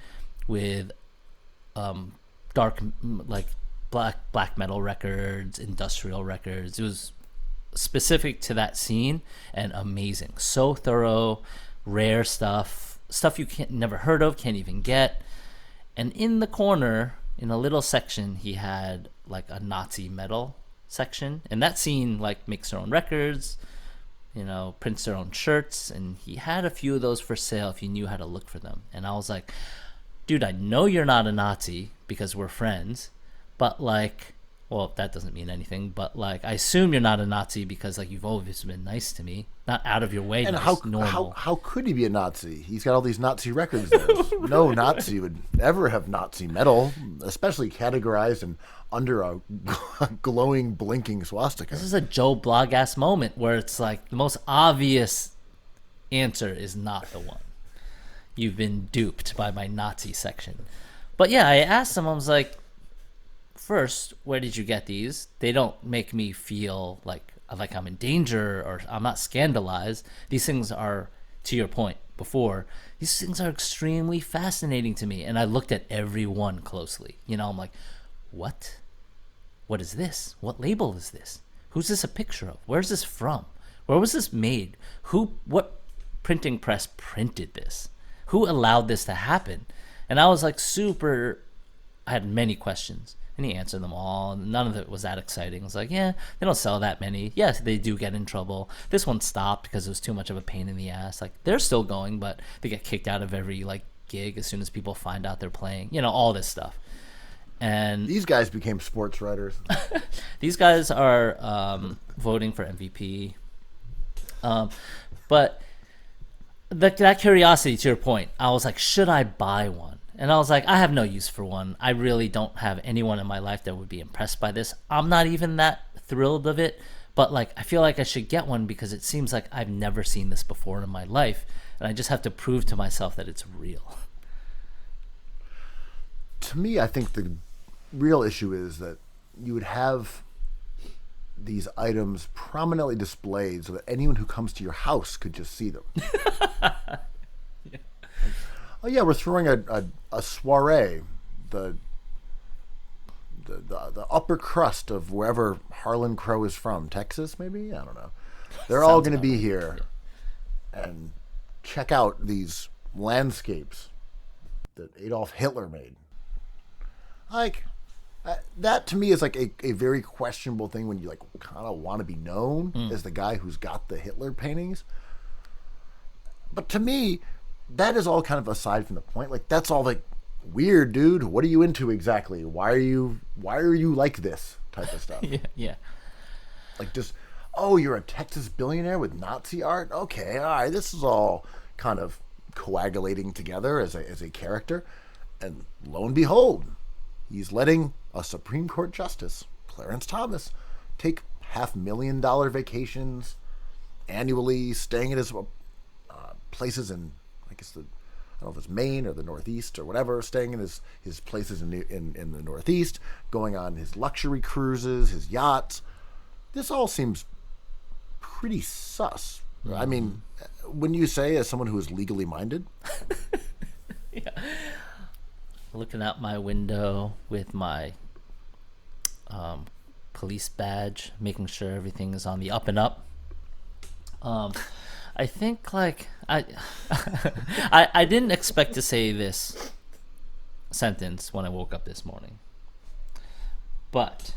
with dark, like black metal records, industrial records. It was specific to that scene and amazing. So thorough, rare stuff you never heard of, can't even get. And in the corner, in a little section, he had like a Nazi metal section. And that scene like makes their own records, prints their own shirts, and he had a few of those for sale if you knew how to look for them. And I was like, dude, I know you're not a Nazi because we're friends, but like, well, that doesn't mean anything, but like, I assume you're not a Nazi because like you've always been nice to me, not out of your way. And nice, how could he be a Nazi? He's got all these Nazi records there. No Nazi would ever have Nazi metal, especially categorized and under a glowing, blinking swastika. This is a Joe Blog-ass moment where it's like the most obvious answer is not the one. You've been duped by my Nazi section. But yeah, I asked him, I was like, first, where did you get these? They don't make me feel like I'm in danger or I'm not scandalized. These things are, to your point before, these things are extremely fascinating to me. And I looked at every one closely. I'm like, what? What is this? What label is this? Who's this a picture of? Where's this from? Where was this made? What printing press printed this? Who allowed this to happen? And I was like I had many questions. And he answered them all. None of it was that exciting. I was like, yeah, they don't sell that many. Yes, they do get in trouble. This one stopped because it was too much of a pain in the ass. Like, they're still going, but they get kicked out of every like gig as soon as people find out they're playing. All this stuff. And these guys became sports writers. These guys are voting for MVP. But that curiosity, to your point, I was like, should I buy one? And I was like, I have no use for one. I really don't have anyone in my life that would be impressed by this. I'm not even that thrilled of it. But like, I feel like I should get one because it seems like I've never seen this before in my life. And I just have to prove to myself that it's real. To me, I think the real issue is that you would have these items prominently displayed so that anyone who comes to your house could just see them. Yeah. Oh yeah, we're throwing a soiree. The the upper crust of wherever Harlan Crow is from, Texas, maybe, I don't know. They're all going to be here and check out these landscapes that Adolf Hitler made. Like, that to me is like a very questionable thing when you like kind of want to be known as the guy who's got the Hitler paintings. But to me, that is all kind of aside from the point. Like, that's all like, weird, dude. What are you into exactly? Why are you like this type of stuff? Yeah. Like, just, oh, you're a Texas billionaire with Nazi art? Okay, all right. This is all kind of coagulating together as a character. And lo and behold, he's letting a Supreme Court Justice, Clarence Thomas, take $500,000 vacations annually, staying at his places in, I guess, I don't know if it's Maine or the Northeast or whatever, staying in his places in the Northeast, going on his luxury cruises, his yachts. This all seems pretty sus. I mean, when you say, as someone who is legally minded? Yeah. Looking out my window with my police badge, making sure everything is on the up and up. I think, like, I didn't expect to say this sentence when I woke up this morning. But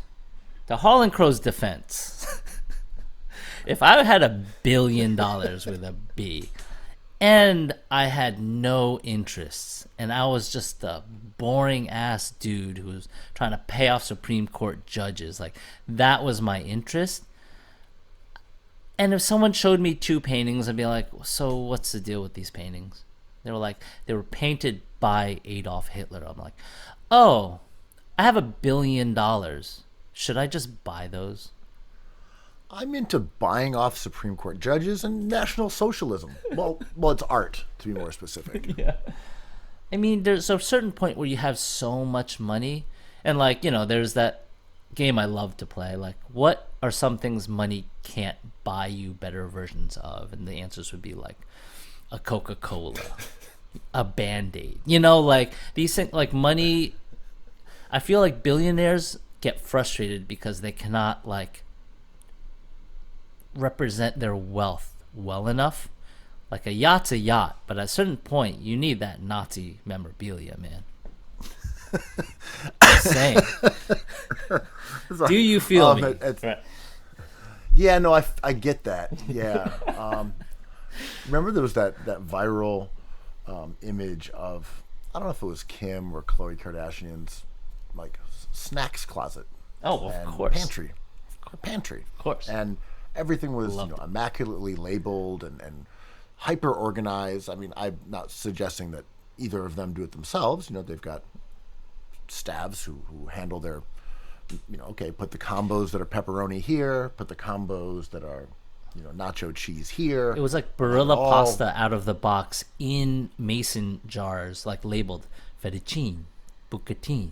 to Harlan Crow's defense, if I had $1 billion with a B and I had no interests and I was just a boring ass dude who was trying to pay off Supreme Court judges, like, that was my interest. And if someone showed me 2 paintings, I'd be like, so what's the deal with these paintings? They were painted by Adolf Hitler. I'm like, oh, I have $1 billion. Should I just buy those? I'm into buying off Supreme Court judges and National Socialism. Well, it's art, to be more specific. Yeah. I mean, there's a certain point where you have so much money. And, like, there's that game I love to play. Like, what are some things money can't buy you better versions of? And the answers would be like a Coca-Cola, a Band-Aid. Like, these things, like money. I feel like billionaires get frustrated because they cannot, like, represent their wealth well enough. Like, a yacht's a yacht, but at a certain point you need that Nazi memorabilia, man. Just saying. Do you feel me? Right. Yeah, no, I get that. Yeah. Remember there was that viral image of, I don't know if it was Kim or Khloe Kardashian's, like, snacks closet. Oh, of course. Pantry. Of course. And everything was immaculately labeled and hyper organized. I mean, I'm not suggesting that either of them do it themselves. They've got staffs who handle their, okay, put the combos that are pepperoni here, put the combos that are, nacho cheese here. It was like Barilla pasta out of the box in mason jars, like labeled fettuccine, bucatine,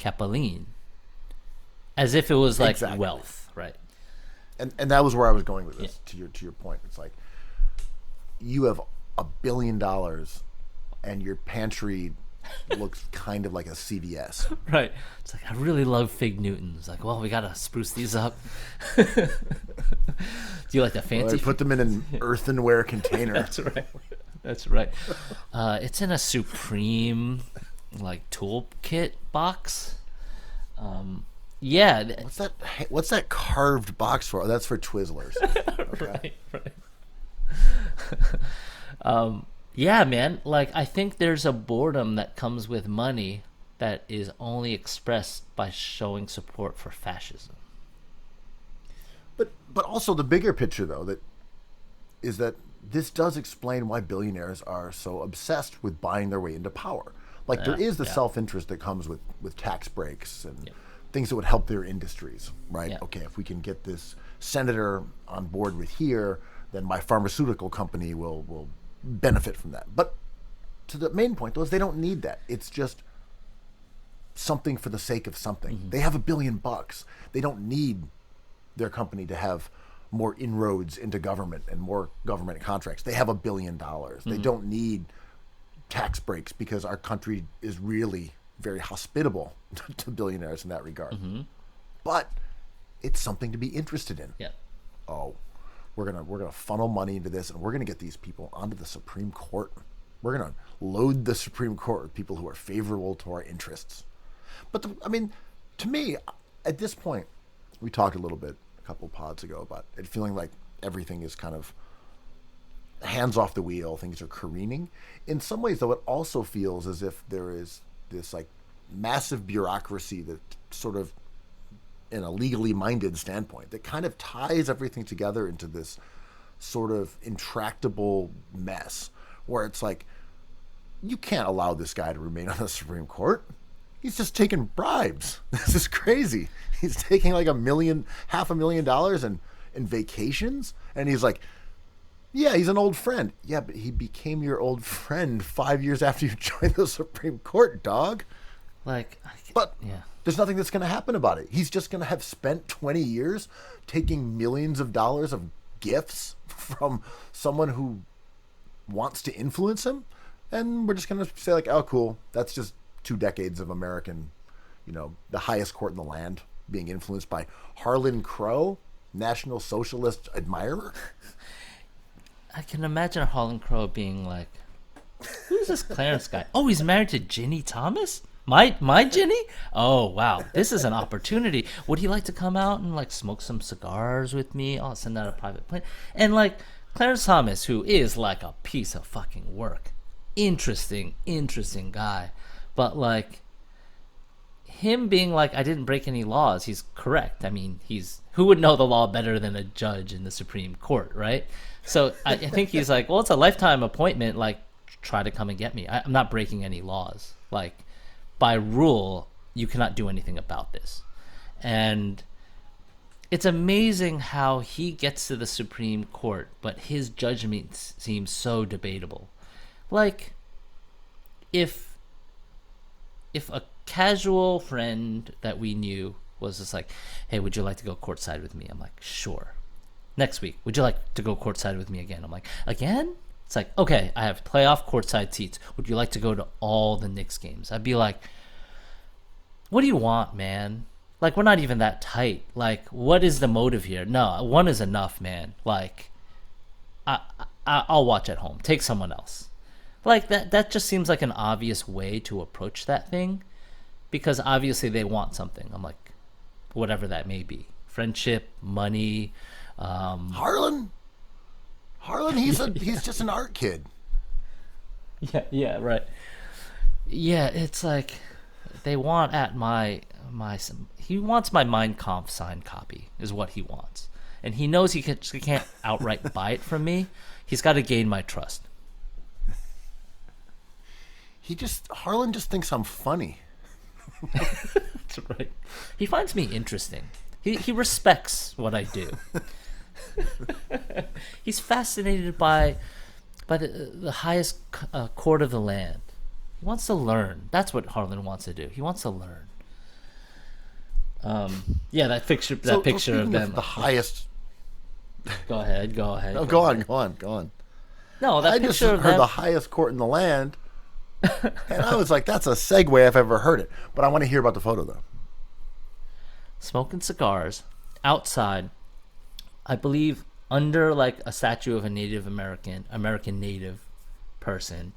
capelline, as if it was like wealth, right? And that was where I was going with this. Yeah. To your point, it's like you have $1 billion, and your pantry looks kind of like a CVS. Right. It's like, I really love Fig Newtons. Like, well, we gotta spruce these up. Do you like the fancy? They put them in an earthenware container. That's right. It's in a Supreme, like, toolkit box. Yeah. What's that carved box for? Oh, that's for Twizzlers. Okay. Right. Yeah, man. Like, I think there's a boredom that comes with money that is only expressed by showing support for fascism. But also the bigger picture, though, is that this does explain why billionaires are so obsessed with buying their way into power. Like, there is the self-interest that comes with tax breaks and things that would help their industries, right? Yeah. Okay, if we can get this senator on board with here, then my pharmaceutical company will benefit from that. But to the main point, though, is they don't need that. It's just something for the sake of something. Mm-hmm. They have $1 billion. They don't need their company to have more inroads into government and more government contracts. They have $1 billion. Mm-hmm. They don't need tax breaks because our country is really very hospitable to billionaires in that regard. But it's something to be interested in. Yeah. Oh, we're gonna funnel money into this, and we're gonna get these people onto the Supreme Court. We're gonna load the Supreme Court with people who are favorable to our interests. But to me, at this point, we talked a little bit a couple pods ago about it feeling like everything is kind of hands off the wheel, things are careening. In some ways, though, it also feels as if there is this like massive bureaucracy that sort of, in a legally minded standpoint, that kind of ties everything together into this sort of intractable mess where it's like, you can't allow this guy to remain on the Supreme Court. He's just taking bribes. This is crazy. He's taking like $500,000 in vacations. And he's like, yeah, he's an old friend. Yeah, but he became your old friend 5 years after you joined the Supreme Court, dog. Like, But yeah. there's nothing that's going to happen about it. He's just going to have spent 20 years taking millions of dollars of gifts from someone who wants to influence him. And we're just going to say like, oh, cool. That's just 2 decades of American, the highest court in the land being influenced by Harlan Crow, National Socialist admirer. I can imagine Harlan Crow being like, who's this Clarence guy? Oh, he's married to Ginny Thomas? My Ginny? Oh, wow. This is an opportunity. Would he like to come out and like smoke some cigars with me? I'll send out a private plane. And like Clarence Thomas, who is like a piece of fucking work. Interesting guy. But like him being like, I didn't break any laws, he's correct. I mean, who would know the law better than a judge in the Supreme Court, right? So I think he's like, well, it's a lifetime appointment. Like, try to come and get me. I'm not breaking any laws. Like, by rule, you cannot do anything about this. And it's amazing how he gets to the Supreme Court, but his judgment seems so debatable. Like, if a casual friend that we knew was just like, hey, would you like to go courtside with me? I'm like, sure. Next week, would you like to go courtside with me again? I'm like, again? It's like, okay, I have playoff courtside seats. Would you like to go to all the Knicks games? I'd be like, what do you want, man? Like, we're not even that tight. Like, what is the motive here? No, one is enough, man. Like, I'll watch at home. Take someone else. Like, that just seems like an obvious way to approach that thing, because obviously they want something. I'm like, whatever that may be. Friendship, money. Harlan, he's just an art kid. Yeah, right. Yeah, it's like they want at my he wants my Mein Kampf signed copy is what he wants, and he knows he can't outright buy it from me. He's got to gain my trust. Harlan just thinks I'm funny. That's right. He finds me interesting. He respects what I do. He's fascinated by the highest court of the land. He wants to learn. That's what Harlan wants to do. He wants to learn. Yeah, that picture of them. The highest. Go ahead. No, go on. No, that I picture just of heard them. the highest court in the land, and I was like, that's a segue if I've ever heard it. But I want to hear about the photo though. Smoking cigars outside, I believe under like a statue of a Native American Native person,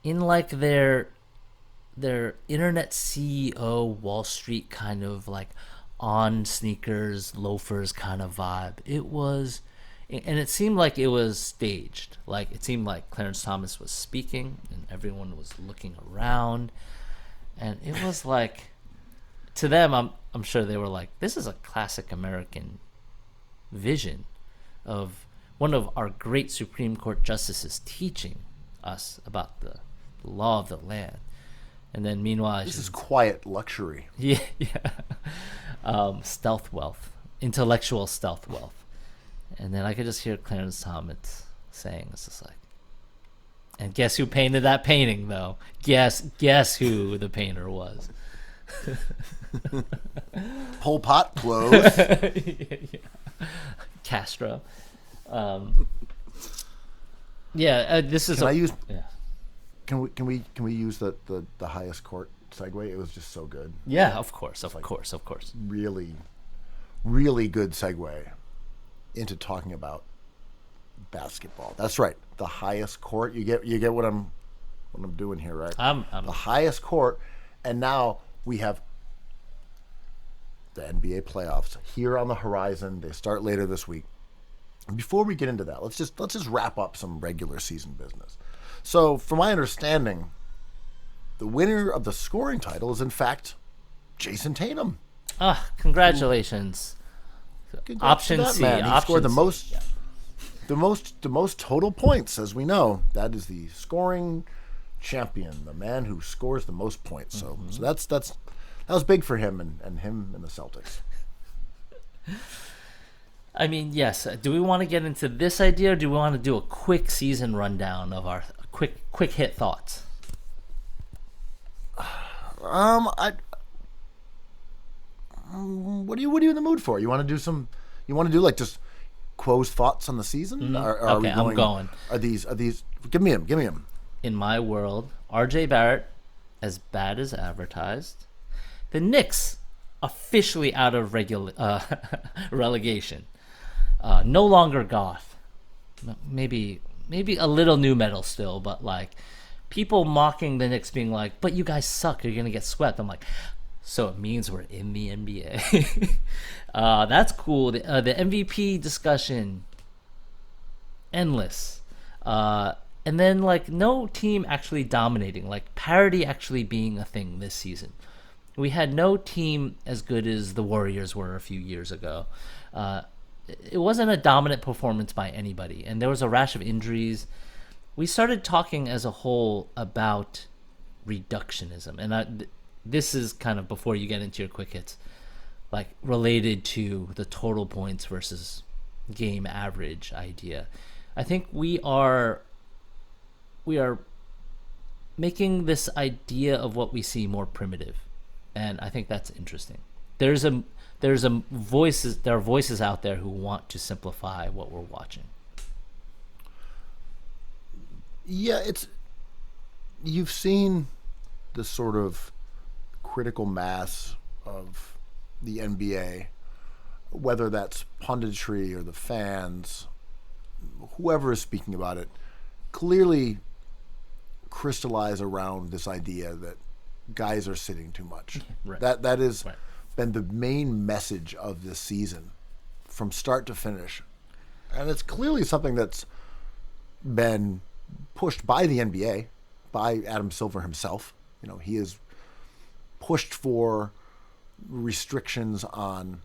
in like their internet CEO Wall Street kind of like on sneakers loafers kind of vibe. It was, and it seemed like it was staged. Like it seemed like Clarence Thomas was speaking and everyone was looking around, and it was like, to them, I'm sure they were like, this is a classic American vision of one of our great Supreme Court justices teaching us about the law of the land. And then meanwhile, this is quiet luxury. Yeah. Stealth wealth, intellectual stealth wealth. And then I could just hear Clarence Thomas saying, it's just like, and guess who painted that painting though? Guess who the painter was? Pol Pot clothes. Yeah. Castro. This is. Can I use? Yeah. Can we use the highest court segue. It was just so good. Yeah, of course. Really, really good segue into talking about basketball. That's right. The highest court. You get what I'm doing here, right? The highest court, and now we have the NBA playoffs here on the horizon. They start later this week. And before we get into that, let's just wrap up some regular season business. So, from my understanding, the winner of the scoring title is in fact Jason Tatum. Congratulations. Congrats Option to that C. man. He Option scored the C. most. Yeah. The most total points, as we know. That is the scoring champion, the man who scores the most points. So that was big for him and him and the Celtics. I mean, yes. Do we want to get into this idea, or do we want to do a quick season rundown of our quick hit thoughts? What are you in the mood for? You want to do like just Quo's thoughts on the season? Okay, I'm going. Are these? Give me him. In my world, RJ Barrett, as bad as advertised. The Knicks officially out of relegation. No longer goth. Maybe a little new metal still, but like people mocking the Knicks, being like, "But you guys suck. You're gonna get swept." I'm like, so it means we're in the NBA. That's cool. The MVP discussion, endless. And then like no team actually dominating, like parity actually being a thing this season. We had no team as good as the Warriors were a few years ago. It wasn't a dominant performance by anybody, and there was a rash of injuries. We started talking as a whole about reductionism, and this is kind of before you get into your quick hits, like related to the total points versus game average idea. I think we are making this idea of what we see more primitive, and I think that's interesting. There are voices out there who want to simplify what we're watching. Yeah, you've seen the sort of critical mass of the NBA, whether that's punditry or the fans, whoever is speaking about it, clearly crystallize around this idea that guys are sitting too much. Right. That has been the main message of this season from start to finish. And it's clearly something that's been pushed by the NBA, by Adam Silver himself. You know, he has pushed for restrictions on,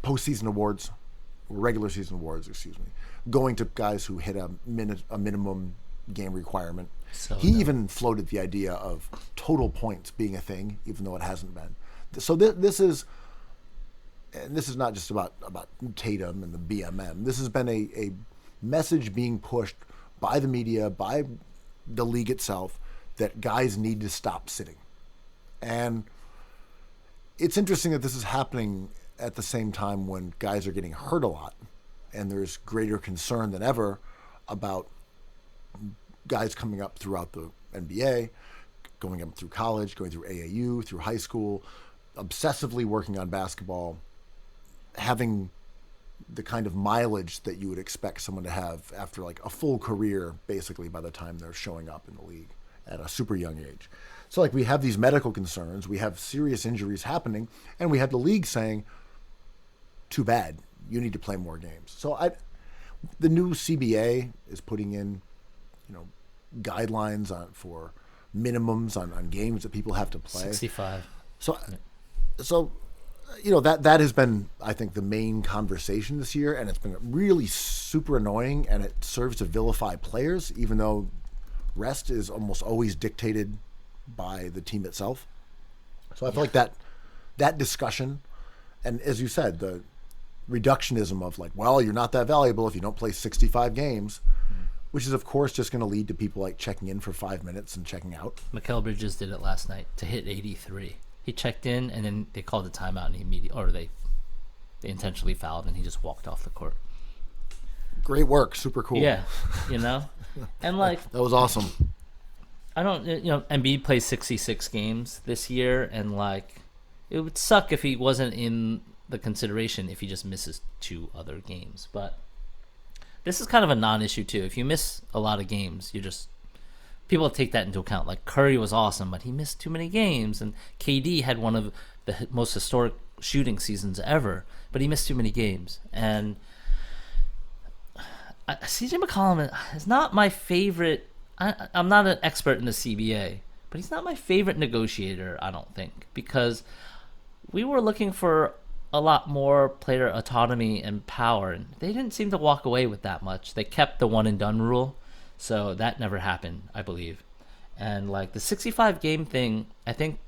postseason awards, regular season awards, going to guys who hit a minimum game requirement. He even floated the idea of total points being a thing, even though it hasn't been. So this is not just about Tatum and the BMM. This has been a message being pushed by the media, by the league itself, that guys need to stop sitting. And it's interesting that this is happening at the same time when guys are getting hurt a lot, and there's greater concern than ever about guys coming up throughout the NBA, going up through college, going through AAU, through high school, obsessively working on basketball, having the kind of mileage that you would expect someone to have after like a full career, basically, by the time they're showing up in the league at a super young age. So like we have these medical concerns, we have serious injuries happening, and we have the league saying, too bad, you need to play more games. So the new CBA is putting in, guidelines for minimums on games that people have to play. 65. So that has been, I think, the main conversation this year, and it's been really super annoying, and it serves to vilify players, even though rest is almost always dictated by the team itself. So I feel like that discussion, and as you said, the reductionism of like, well, you're not that valuable if you don't play 65 games, which is, of course, just going to lead to people like checking in for 5 minutes and checking out. Mikal Bridges did it last night to hit 83. He checked in, and then they called a timeout, and they intentionally fouled, and he just walked off the court. Great work. Super cool. Yeah, and like... That was awesome. I don't, Embiid plays 66 games this year, and like, it would suck if he wasn't in the consideration if he just misses 2 other games. But this is kind of a non-issue too. If you miss a lot of games, people take that into account. Like Curry was awesome, but he missed too many games, and KD had one of the most historic shooting seasons ever, but he missed too many games. And CJ McCollum is not my favorite. I'm not an expert in the CBA, but he's not my favorite negotiator, I don't think, because we were looking for a lot more player autonomy and power, and they didn't seem to walk away with that much. They kept the one and done rule, so that never happened, I believe. And like the 65 game thing, I think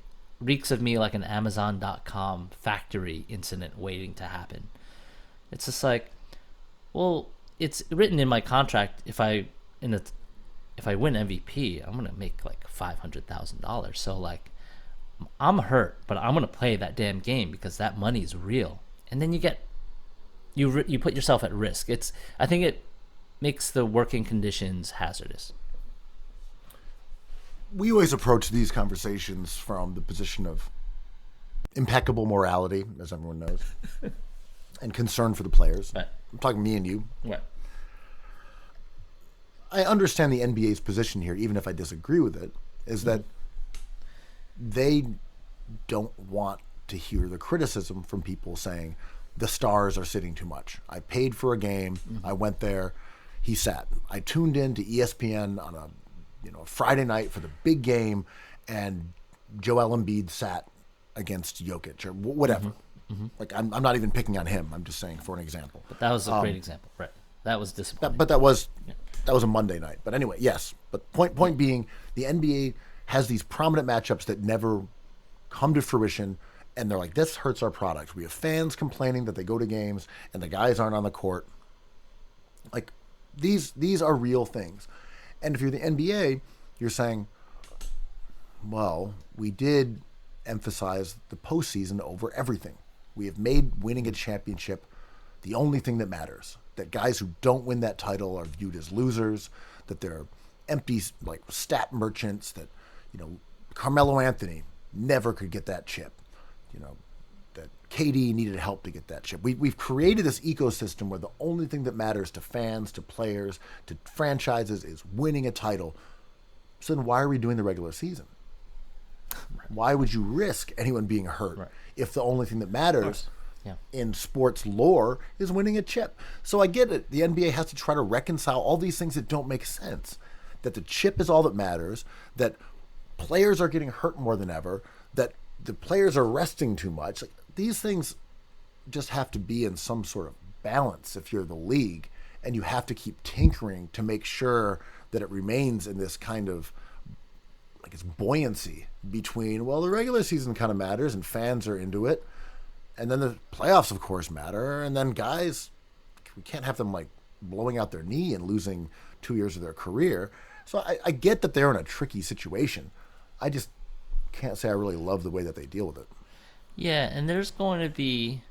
reeks of me like an Amazon.com factory incident waiting to happen. It's just like, well, it's written in my contract if I win MVP, I'm gonna make like $500,000. So like, I'm hurt, but I'm gonna play that damn game because that money is real. And then you put yourself at risk. I think it makes the working conditions hazardous. We always approach these conversations from the position of impeccable morality, as everyone knows, and concern for the players. Right. I'm talking me and you. Right. I understand the NBA's position here, even if I disagree with it, is that they don't want to hear the criticism from people saying the stars are sitting too much. I paid for a game. I went there. He sat. I tuned in to ESPN on a Friday night for the big game, and Joel Embiid sat against Jokic or whatever. Like I'm not even picking on him. I'm just saying for an example. But that was a great example, right? That was disappointing. But that was a Monday night. But anyway, yes. But point being, the NBA has these prominent matchups that never come to fruition, and they're like, this hurts our product. We have fans complaining that they go to games and the guys aren't on the court. Like these are real things. And if you're the NBA, you're saying, well, we did emphasize the postseason over everything. We have made winning a championship the only thing that matters. That guys who don't win that title are viewed as losers, that they're empty like stat merchants, that Carmelo Anthony never could get that chip. That KD needed help to get that chip. We've created this ecosystem where the only thing that matters to fans, to players, to franchises is winning a title. So then why are we doing the regular season? Right. Why would you risk anyone being hurt if the only thing that matters in sports lore is winning a chip? So I get it. The NBA has to try to reconcile all these things that don't make sense. That the chip is all that matters, that players are getting hurt more than ever, that the players are resting too much. Like, these things just have to be in some sort of balance if you're the league, and you have to keep tinkering to make sure that it remains in this kind of like it's buoyancy between, well, the regular season kind of matters and fans are into it, and then the playoffs of course matter, and then guys, we can't have them like blowing out their knee and losing 2 years of their career. So I get that they're in a tricky situation. I just can't say I really love the way that they deal with it. Yeah, and there's going to be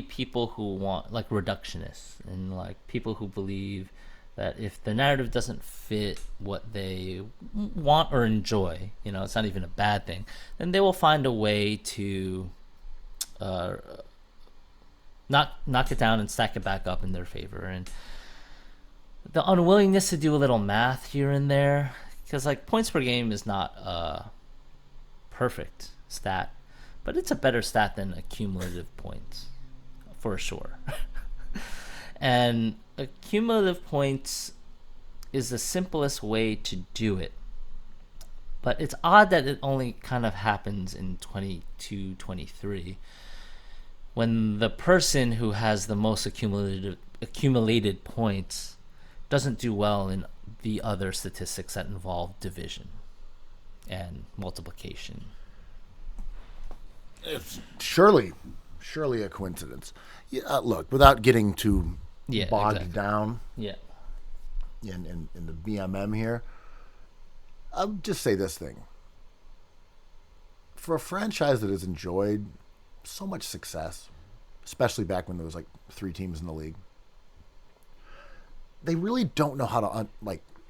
people who want, like, reductionists, and like people who believe that if the narrative doesn't fit what they want or enjoy, it's not even a bad thing, then they will find a way to knock it down and stack it back up in their favor. And the unwillingness to do a little math here and there, because like points per game is not a perfect stat, but it's a better stat than accumulative points for sure. And accumulative points is the simplest way to do it, but it's odd that it only kind of happens in 22-23 when the person who has the most accumulated points doesn't do well in the other statistics that involve division and multiplication. It's surely a coincidence. Yeah, look, without getting too bogged down in the BMM here, I'll just say this thing. For a franchise that has enjoyed so much success, especially back when there was like 3 teams in the league, they really don't know how to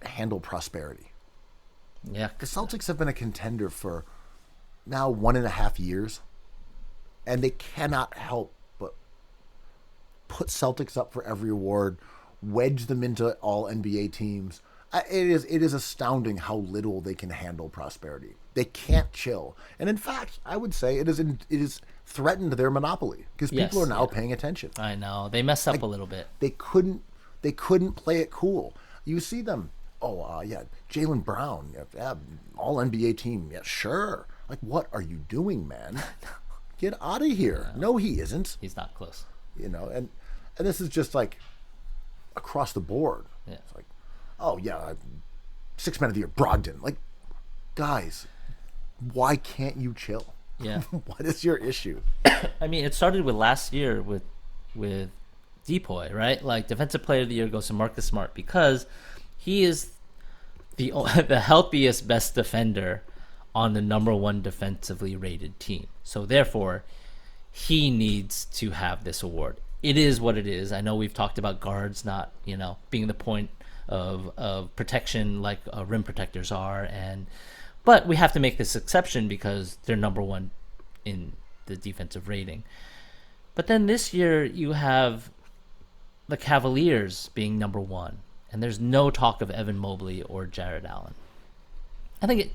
handle prosperity. Yeah. The Celtics have been a contender for now 1.5 years, and they cannot help but put Celtics up for every award, wedge them into all NBA teams. It is astounding how little they can handle prosperity. They can't chill, and in fact, I would say it is threatened their monopoly because people are now paying attention. I know they messed up a little bit. They couldn't play it cool. You see them. Oh yeah, Jaylen Brown, all NBA team. Yeah, sure. Like, what are you doing, man? Get out of here. No, he isn't. He's not close. And this is just like across the board. Yeah. It's like, oh yeah, 6 Man of the Year, Brogdon. Like, guys, why can't you chill? Yeah. What is your issue? I mean, it started with last year with Depoy, right? Like, Defensive Player of the Year goes to Marcus Smart because he is the healthiest best defender on the number one defensively rated team. So therefore, he needs to have this award. It is what it is. I know we've talked about guards not, being the point of protection like rim protectors are, but we have to make this exception because they're number one in the defensive rating. But then this year you have the Cavaliers being number one, and there's no talk of Evan Mobley or Jared Allen. I think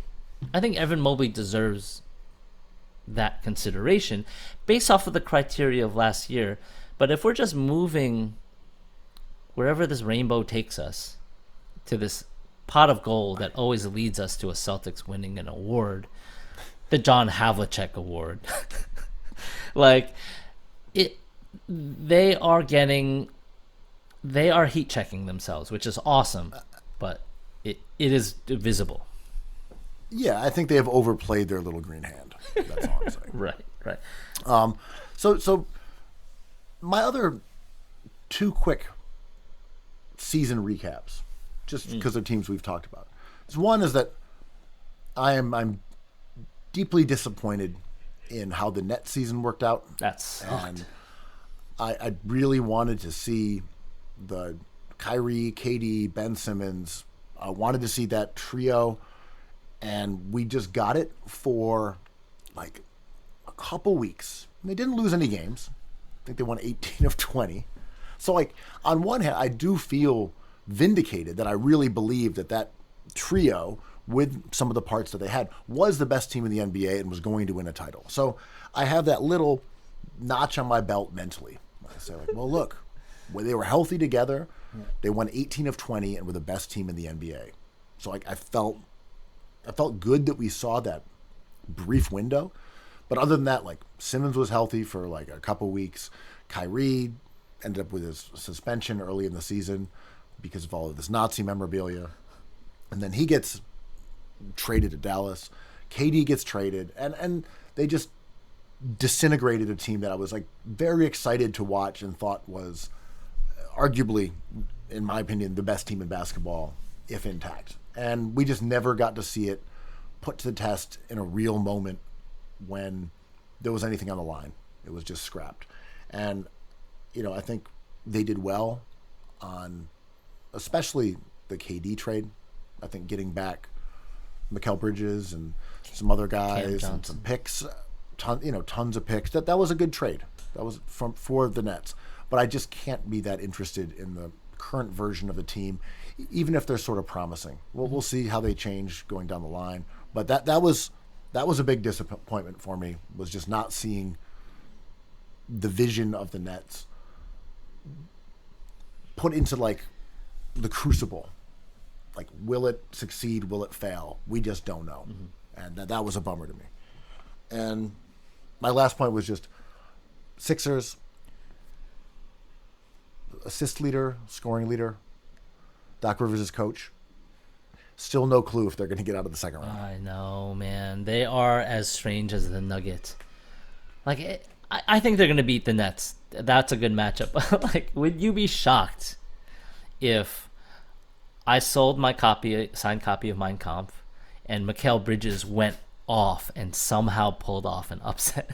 Evan Mobley deserves that consideration based off of the criteria of last year. But if we're just moving wherever this rainbow takes us to this pot of gold that always leads us to a Celtics winning an award, the John Havlicek Award, they are heat checking themselves, which is awesome, but it is visible. Yeah, I think they have overplayed their little green hand. That's all I'm saying. Right. So my other two quick season recaps, just because of teams we've talked about. One is that I'm deeply disappointed in how the Nets season worked out. And I really wanted to see the Kyrie, KD, Ben Simmons. I wanted to see that trio, and we just got it for like a couple weeks. And they didn't lose any games. I think they won 18 of 20. So, like, on one hand, I do feel vindicated that I really believe that trio, with some of the parts that they had, was the best team in the NBA and was going to win a title. So I have that little notch on my belt mentally. I say, like, well, look, when they were healthy together, they won 18 of 20 and were the best team in the NBA. So, like, I felt good that we saw that brief window. But other than that, like, Simmons was healthy for like a couple weeks. Kyrie ended up with his suspension early in the season because of all of this Nazi memorabilia. And then he gets traded to Dallas. KD gets traded. And they just disintegrated a team that I was like very excited to watch and thought was arguably, in my opinion, the best team in basketball if intact. And we just never got to see it put to the test in a real moment when there was anything on the line. It was just scrapped. And, I think they did well on especially the KD trade. I think getting back Mikal Bridges and some other guys and some picks, tons of picks. That was a good trade. That was for the Nets. But I just can't be that interested in the current version of the team, even if they're sort of promising. We'll see how they change going down the line. But that was a big disappointment for me, was just not seeing the vision of the Nets put into like the crucible. Like, will it succeed? Will it fail? We just don't know. And that was a bummer to me. And my last point was just Sixers, assist leader, scoring leader, Doc Rivers' coach. Still no clue if they're going to get out of the second round. I know, man. They are as strange as the Nuggets. Like, I think they're going to beat the Nets. That's a good matchup. Like, would you be shocked if I sold my signed copy of Mein Kampf, and Mikal Bridges went off and somehow pulled off an upset?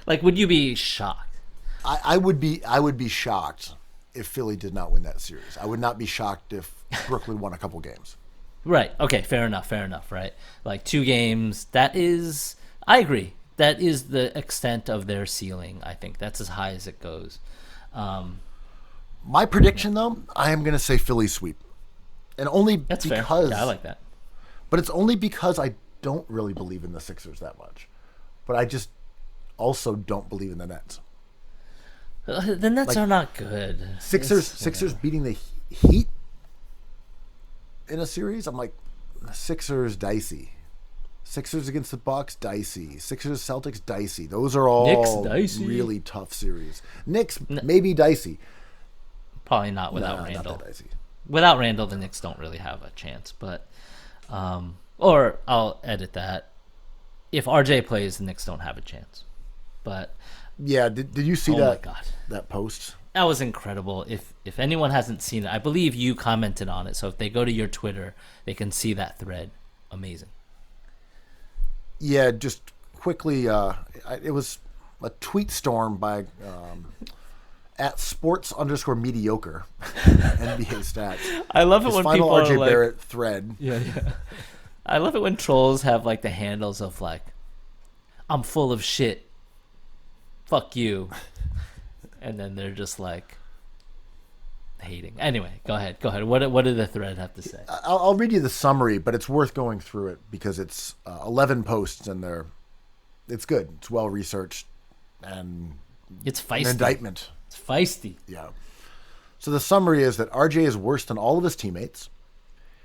Like, would you be shocked? I would be shocked if Philly did not win that series. I would not be shocked if Brooklyn won a couple games. Right. Okay. Fair enough. Right. Like 2 games. That is. I agree. That is the extent of their ceiling. I think that's as high as it goes. My prediction, though, I am going to say Philly sweep, and only That's because fair. Yeah, I like that. But it's only because I don't really believe in the Sixers that much. But I just also don't believe in the Nets. The Nets are not good. Sixers beating the Heat in a series. I'm like, Sixers dicey. Sixers against the Bucks dicey. Sixers Celtics dicey. Those are all Knicks, dicey. really tough series. Knicks maybe dicey. Probably not without Nah, Randall. not that dicey. Without Randall, the Knicks don't really have a chance. But, or I'll edit that. If RJ plays, the Knicks don't have a chance. But Yeah, did you see oh that? my God, That post? that was incredible. If anyone hasn't seen it, I believe you commented on it. So if they go to your Twitter, they can see that thread. Amazing. Yeah, just quickly, it was a tweet storm by at sports_mediocre NBA stats. I love it His when final people RJ are like, Barrett thread. yeah. I love it when trolls have like the handles of like, I'm full of shit. Fuck you. And then they're just like hating. Anyway, go ahead. What did the thread have to say? I'll read you the summary, but it's worth going through it because it's 11 posts and it's good. It's well researched and It's an feisty. indictment. It's feisty. Yeah. So the summary is that RJ is worse than all of his teammates.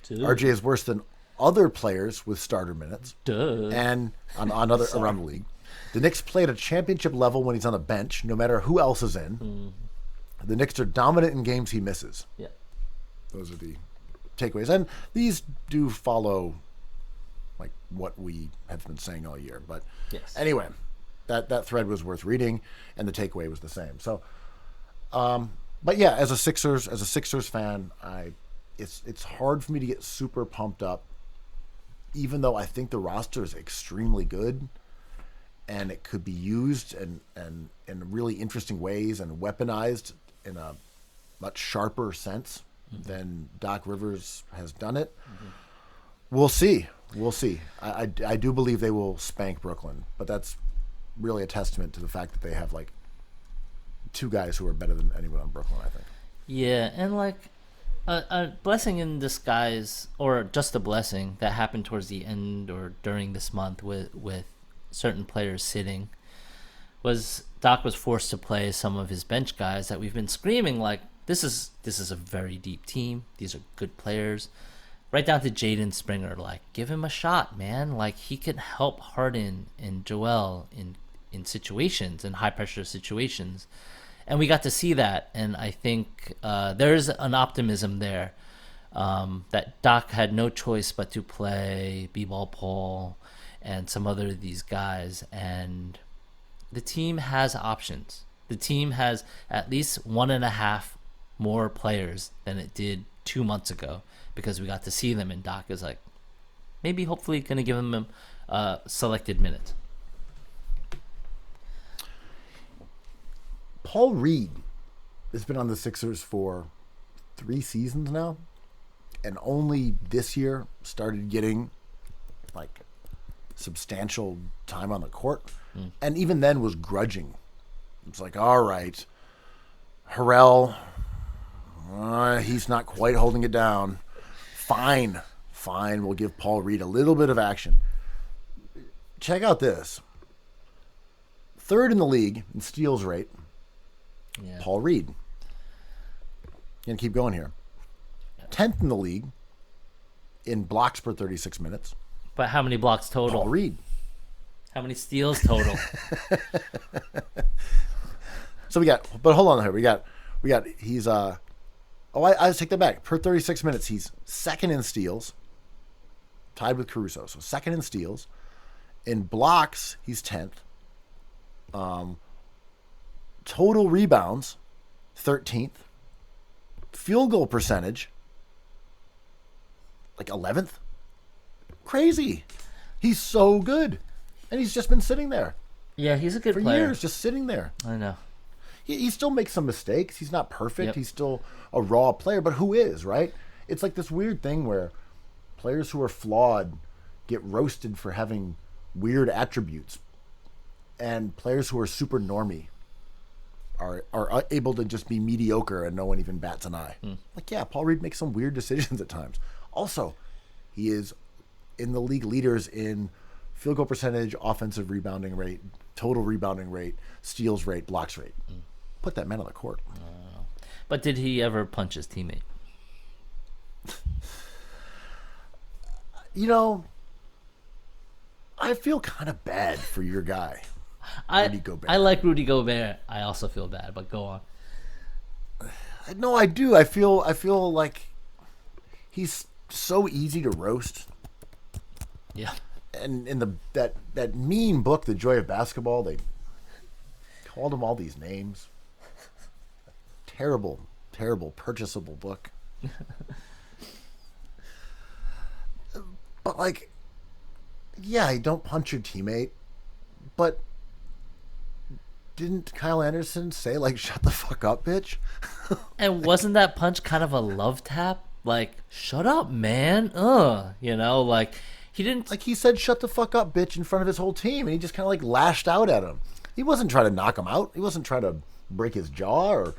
Dude. RJ is worse than other players with starter minutes. Duh. And on other around the league. The Knicks play at a championship level when he's on the bench, no matter who else is in. The Knicks are dominant in games he misses. Yeah. Those are the takeaways. And these do follow like what we have been saying all year. But Yes. anyway, that thread was worth reading and the takeaway was the same. So but yeah, as a Sixers fan, it's hard for me to get super pumped up, even though I think the roster is extremely good and it could be used and in really interesting ways and weaponized in a much sharper sense than Doc Rivers has done it. We'll see. I do believe they will spank Brooklyn, but that's really a testament to the fact that they have like 2 guys who are better than anyone on Brooklyn, I think. Yeah, and like a blessing in disguise, or just a blessing that happened towards the end or during this month with certain players sitting, was Doc was forced to play some of his bench guys that we've been screaming like, this is a very deep team. These are good players. Right down to Jaden Springer, like, give him a shot, man. Like, he can help Harden and Joel in situations, in high pressure situations. And we got to see that, and I think there's an optimism there that Doc had no choice but to play B-Ball Paul and some other of these guys, and the team has options. The team has at least 1.5 more players than it did 2 months ago because we got to see them, and Doc is like, maybe hopefully going to give them selected minutes. Paul Reed has been on the Sixers for 3 seasons now, and only this year started getting like substantial time on the court, and even then was grudging. It's like, all right, Harrell, he's not quite holding it down. Fine, we'll give Paul Reed a little bit of action. Check out this. 3rd in the league in steals rate. Yeah. Paul Reed. Gonna keep going here. 10th in the league in blocks per 36 minutes. But how many blocks total? Paul Reed. How many steals total? So we got, but hold on here. We got. He's I take that back. Per 36 minutes, he's 2nd in steals, tied with Caruso. So 2nd in steals. In blocks, he's 10th. Total rebounds, 13th. Field goal percentage, like 11th. Crazy. He's so good. And he's just been sitting there Yeah, he's a good for player. years, just sitting there. I know. he still makes some mistakes. He's not perfect. Yep. He's still a raw player, but who is, right? It's like this weird thing where players who are flawed get roasted for having weird attributes, and players who are super normie are able to just be mediocre and no one even bats an eye. Like, yeah, Paul Reed makes some weird decisions at times. Also, he is in the league leaders in field goal percentage, offensive rebounding rate, total rebounding rate, steals rate, blocks rate. Put that man on the court. But did he ever punch his teammate? You know, I feel kind of bad for your guy, Rudy Gobert. I like Rudy Gobert. I also feel bad, but go on. No, I do. I feel like he's so easy to roast. Yeah. And in that mean book, The Joy of Basketball, they called him all these names. Terrible, terrible, purchasable book. But, like, yeah, you don't punch your teammate, but didn't Kyle Anderson say, like, shut the fuck up, bitch? And wasn't that punch kind of a love tap? Like, shut up, man. You know, like, he didn't... Like, he said, shut the fuck up, bitch, in front of his whole team, and he just kind of, like, lashed out at him. He wasn't trying to knock him out. He wasn't trying to break his jaw or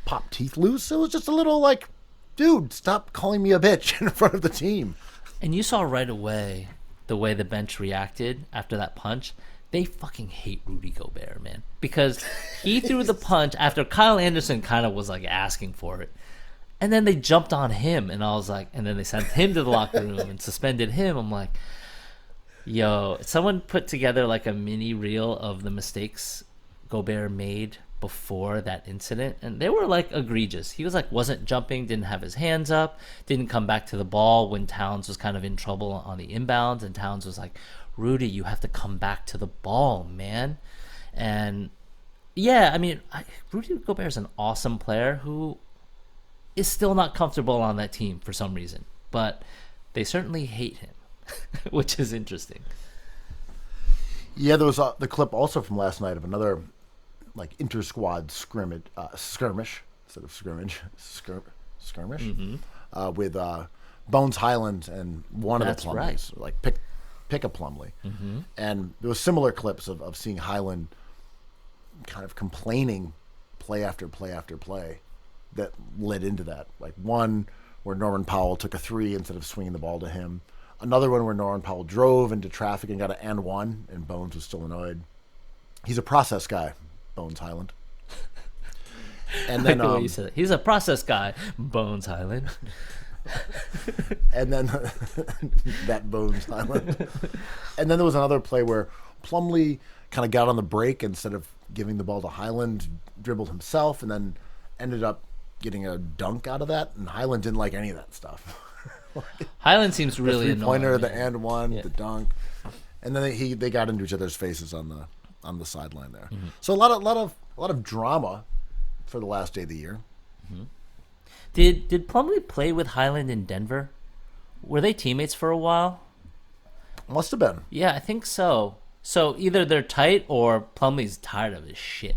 pop teeth loose. It was just a little, like, dude, stop calling me a bitch in front of the team. And you saw right away the way the bench reacted after that punch. They fucking hate Rudy Gobert, man. Because he threw the punch after Kyle Anderson kind of was, like, asking for it. And then they jumped on him, and I was like, and then they sent him to the locker room and suspended him. I'm like, yo, someone put together like a mini reel of the mistakes Gobert made before that incident, and they were like egregious. He was like, wasn't jumping, didn't have his hands up, didn't come back to the ball when Towns was kind of in trouble on the inbounds, and Towns was like, Rudy, you have to come back to the ball, man. And yeah, I mean, Rudy Gobert is an awesome player who is still not comfortable on that team for some reason, but they certainly hate him, which is interesting. Yeah, there was the clip also from last night of another like inter-squad skirmish instead of skirmish, with Bones Highland and one That's of the Plumleys, right. like pick a Plumlee, and there was similar clips of seeing Highland kind of complaining play after play after play that led into that. Like one where Norman Powell took a three instead of swinging the ball to him. Another one where Norman Powell drove into traffic and got an and one, and Bones was still annoyed. He's a process guy, Bones Highland. And then the way you said it. He's a process guy, Bones Highland. And then that Bones Highland. And then there was another play where Plumlee kind of got on the break instead of giving the ball to Highland, dribbled himself, and then ended up getting a dunk out of that. And Highland didn't like any of that stuff. Highland seems really the three-pointer, annoying. the and one, Yeah. the dunk, and then they got into each other's faces on the sideline there. So a lot of drama for the last day of the year. Did Plumlee play with Highland in Denver? Were they teammates for a while? Must have been. Yeah, I think so. So either they're tight or Plumlee's tired of his shit.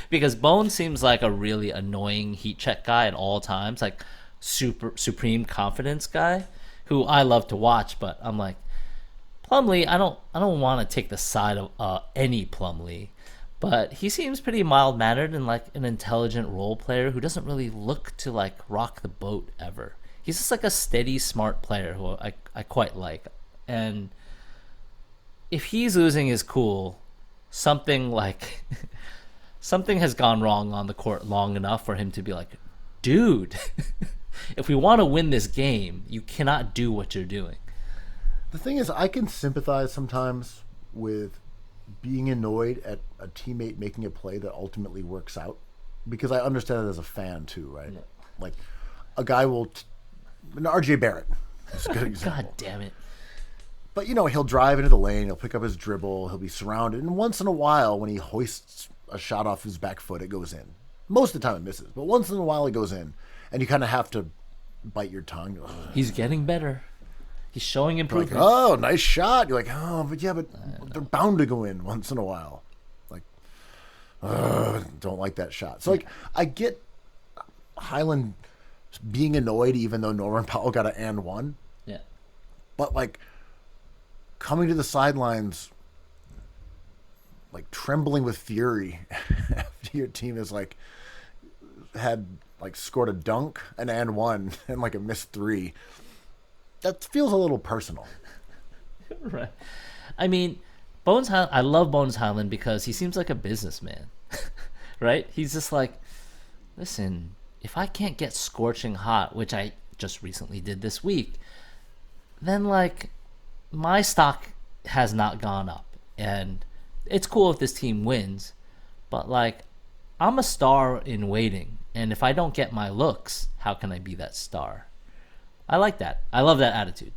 Because Bones seems like a really annoying heat check guy at all times, like supreme confidence guy who I love to watch, but I'm like, Plumlee, I don't want to take the side of any Plumlee, but he seems pretty mild-mannered and like an intelligent role player who doesn't really look to like rock the boat ever. He's just like a steady, smart player who I quite like. And if he's losing his cool, something has gone wrong on the court long enough for him to be like, dude, if we want to win this game, you cannot do what you're doing. The thing is, I can sympathize sometimes with being annoyed at a teammate making a play that ultimately works out, because I understand it as a fan too, right? Yeah. Like a guy will, an RJ Barrett is a good example. God damn it. But, he'll drive into the lane, he'll pick up his dribble, he'll be surrounded, and once in a while, when he hoists a shot off his back foot, it goes in. Most of the time it misses, but once in a while it goes in, and you kind of have to bite your tongue. He's getting better. He's showing Like, improvement. oh, nice shot. You're like, oh, but they're bound to go in once in a while. Like, don't like that shot. So, like, I get Highland being annoyed even though Norman Powell got an and one. Yeah. But, like, coming to the sidelines, like, trembling with fury after your team is, like, scored a dunk, an and one, and, like, a missed three. That feels a little personal. Right. I mean, I love Bones Highland because he seems like a businessman, right? He's just like, listen, if I can't get scorching hot, which I just recently did this week, then, like, my stock has not gone up. And it's cool if this team wins, but, like, I'm a star in waiting. And if I don't get my looks, how can I be that star? I like that. I love that attitude.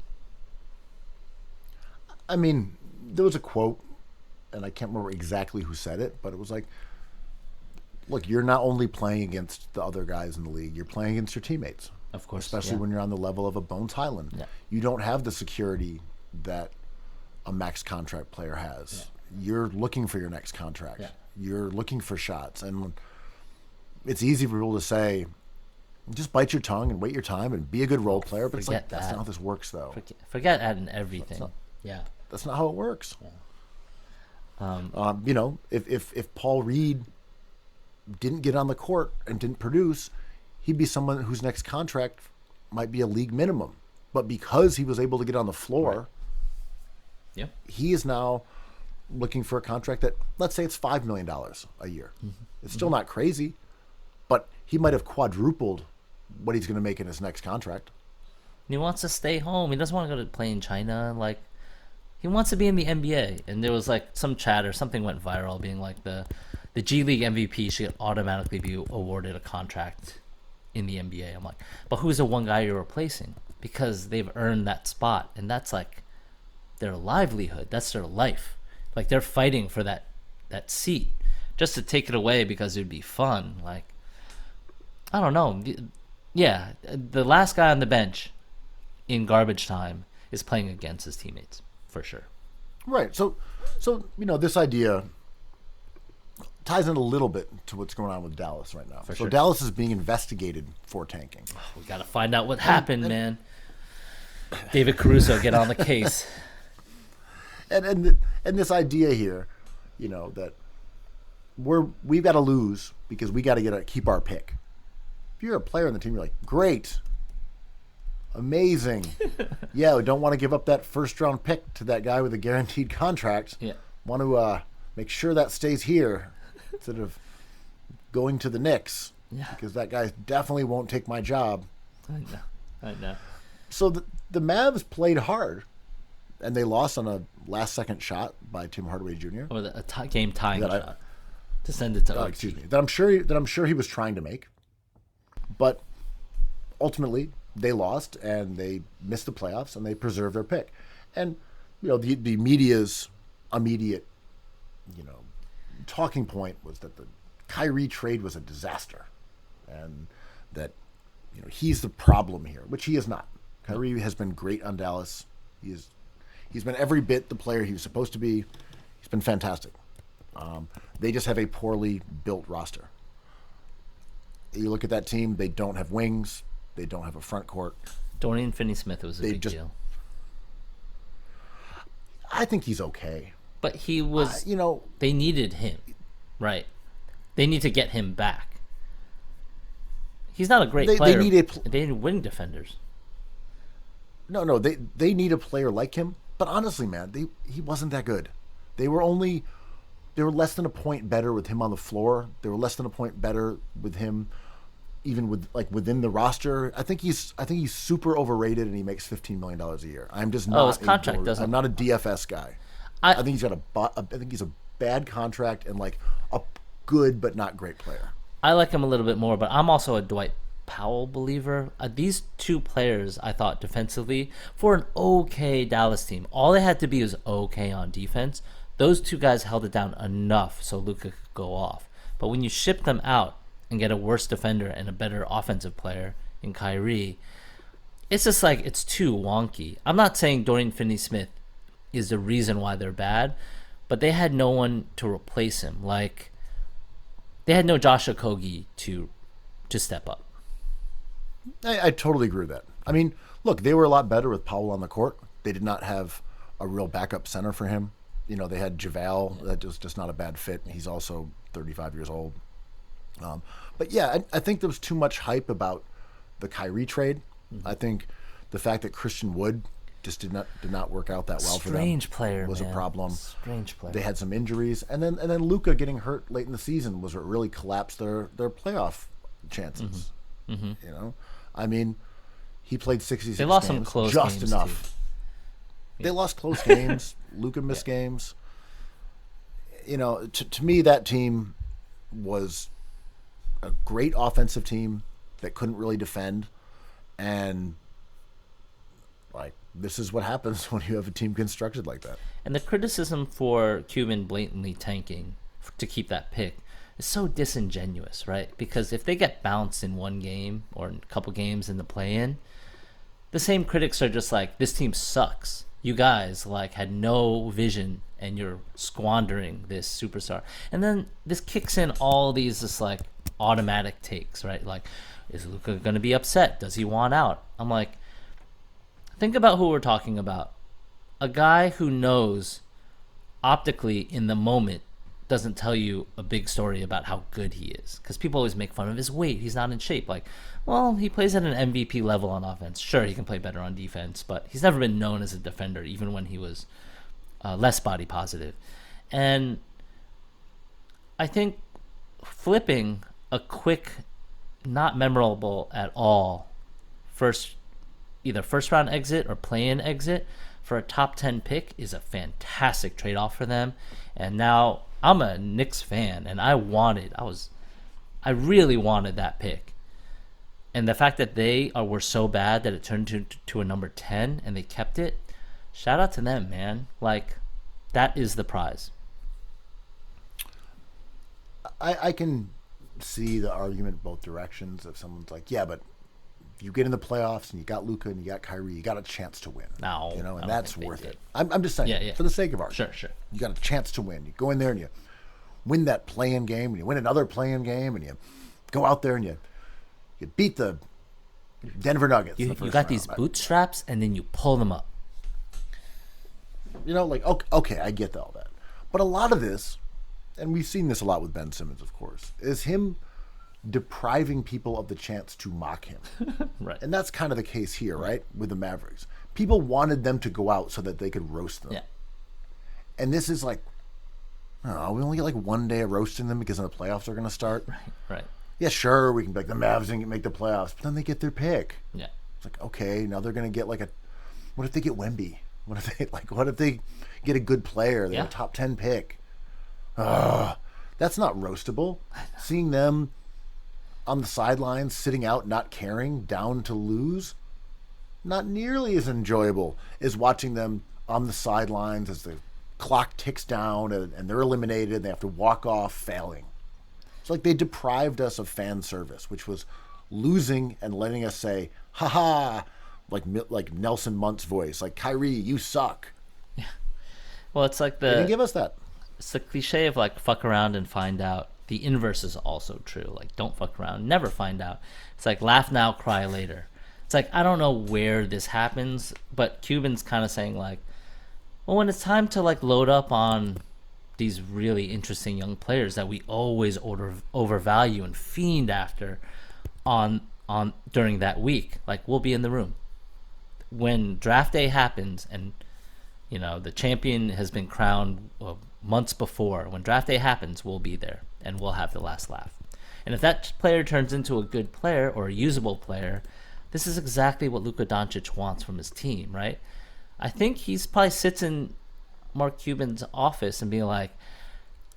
I mean, there was a quote, and I can't remember exactly who said it, but it was like, look, you're not only playing against the other guys in the league, you're playing against your teammates. Of course. Especially when you're on the level of a Bones Highland. Yeah. You don't have the security that a max contract player has. Yeah. You're looking for your next contract. Yeah. You're looking for shots. And it's easy for people to say, just bite your tongue and wait your time and be a good role player. But it's like, that's not how this works, though. Forget that and everything. That's not how it works. Yeah. You know, if Paul Reed didn't get on the court and didn't produce, he'd be someone whose next contract might be a league minimum. But because he was able to get on the floor, he is now looking for a contract that, let's say it's $5 million a year. Mm-hmm. It's still not crazy, but he might have quadrupled what he's going to make in his next contract. He wants to stay home. He doesn't want to go to play in China. Like, he wants to be in the NBA. And there was, like, some chatter, something went viral, being like the G League MVP should automatically be awarded a contract in the NBA. I'm like, but who's the one guy you're replacing? Because they've earned that spot, and that's, like, their livelihood. That's their life. Like, they're fighting for that seat. Just to take it away because it'd be fun. Like, I don't know. Yeah, the last guy on the bench in garbage time is playing against his teammates, for sure. Right. So you know, this idea ties in a little bit to what's going on with Dallas right now. So Dallas is being investigated for tanking. We got to find out what happened, man. David Caruso, get on the case. And this idea here, you know, that we've got to lose because we got to keep our pick. If you're a player on the team, you're like, great, amazing. Yeah, we don't want to give up that first round pick to that guy with a guaranteed contract. Yeah, want to make sure that stays here instead of going to the Knicks. Yeah, because that guy definitely won't take my job. I know. So the Mavs played hard, and they lost on a last-second shot by Tim Hardaway Jr. Or a game-tying shot to send it to OT. Excuse me. That I'm sure he was trying to make, but ultimately they lost and they missed the playoffs and they preserved their pick. And you know, the media's immediate, you know, talking point was that the Kyrie trade was a disaster, and that, you know, he's the problem here, which he is not. Kyrie has been great on Dallas. He's been every bit the player he was supposed to be. He's been fantastic. They just have a poorly built roster. You look at that team, they don't have wings. They don't have a front court. Dorian Finney-Smith was a big deal. I think he's okay. But he was, you know, they needed him, right? They need to get him back. He's not a great player. They need wing defenders. No, they need a player like him. But honestly, man, he wasn't that good. They were less than a point better with him on the floor. They were less than a point better with him, even within the roster. I think he's super overrated, and he makes $15 million a year. I'm just not. His contract doesn't. I'm not a DFS guy. I think he's got I think he's a bad contract and like a good but not great player. I like him a little bit more, but I'm also a Dwight Powell believer. These two players, I thought defensively, for an okay Dallas team, all they had to be was okay on defense. Those two guys held it down enough so Luka could go off. But when you ship them out and get a worse defender and a better offensive player in Kyrie, it's just like, it's too wonky. I'm not saying Dorian Finney-Smith is the reason why they're bad, but they had no one to replace him. Like, they had no Josh Okogie to step up. I totally agree with that. I mean, look, they were a lot better with Powell on the court. They did not have a real backup center for him. You know, they had JaVale. That was just not a bad fit. He's also 35 years old. But yeah, I think there was too much hype about the Kyrie trade. Mm-hmm. I think the fact that Christian Wood just did not work out that well for them. Strange player was man. a problem. Strange player. They had some injuries, and then Luka getting hurt late in the season was what really collapsed their playoff chances. Mm-hmm. You know, I mean, he played 66 they lost games, some close just games enough. Too. They lost close games. Luka missed games. You know, to me, that team was a great offensive team that couldn't really defend, and like this is what happens when you have a team constructed like that. And the criticism for Cuban blatantly tanking to keep that pick is so disingenuous, right? Because if they get bounced in one game or in a couple games in the play-in, the same critics are just like, this team sucks. You guys like had no vision and you're squandering this superstar. And then this kicks in all these just like automatic takes, right? Like, is Luka going to be upset? Does he want out? I'm like, think about who we're talking about. A guy who knows optically in the moment doesn't tell you a big story about how good he is. Because people always make fun of his weight. He's not in shape. Like, well, he plays at an MVP level on offense. Sure, he can play better on defense, but he's never been known as a defender, even when he was less body positive. And I think flipping a quick, not memorable at all, either first round exit or play-in exit for a top 10 pick is a fantastic trade-off for them. And now I'm a Knicks fan, and I really wanted that pick. And the fact that they were so bad that it turned to a number 10 and they kept it, shout out to them, man. Like, that is the prize. I can see the argument both directions. If someone's like, yeah, but if you get in the playoffs and you got Luka and you got Kyrie, you got a chance to win. No, you know, and that's worth it. I'm just saying, yeah. for the sake of argument. Sure. You got a chance to win. You go in there and you win that play-in game, and you win another play-in game, and you go out there and you beat the Denver Nuggets. You got these bootstraps, and then you pull them up. You know, like, okay, I get all that. But a lot of this, and we've seen this a lot with Ben Simmons, of course, is him depriving people of the chance to mock him. Right. And that's kind of the case here, right, with the Mavericks. People wanted them to go out so that they could roast them. Yeah. And this is like, oh, we only get like one day of roasting them because then the playoffs are going to start. Right. Yeah, sure, we can be like the Mavs and make the playoffs, but then they get their pick. Yeah. It's like, okay, now they're going to get like what if they get Wemby? What if they get a good player? They're a top 10 pick. That's not roastable. Seeing them on the sidelines, sitting out, not caring, down to lose, not nearly as enjoyable as watching them on the sidelines as the clock ticks down and they're eliminated and they have to walk off failing. It's like they deprived us of fan service, which was losing and letting us say, ha-ha, like Nelson Munt's voice, like, Kyrie, you suck. Yeah. Well, it's like They didn't give us that. It's the cliche of like fuck around and find out. The inverse is also true. Like, don't fuck around, never find out. It's like laugh now, cry later. It's like, I don't know where this happens, but Cuban's kind of saying like, well, when it's time to like load up on these really interesting young players that we always overvalue and fiend after on during that week, like, we'll be in the room. When draft day happens and, you know, the champion has been crowned months before, when draft day happens, we'll be there and we'll have the last laugh. And if that player turns into a good player or a usable player, this is exactly what Luka Doncic wants from his team, right? I think he's probably sits in Mark Cuban's office and being like,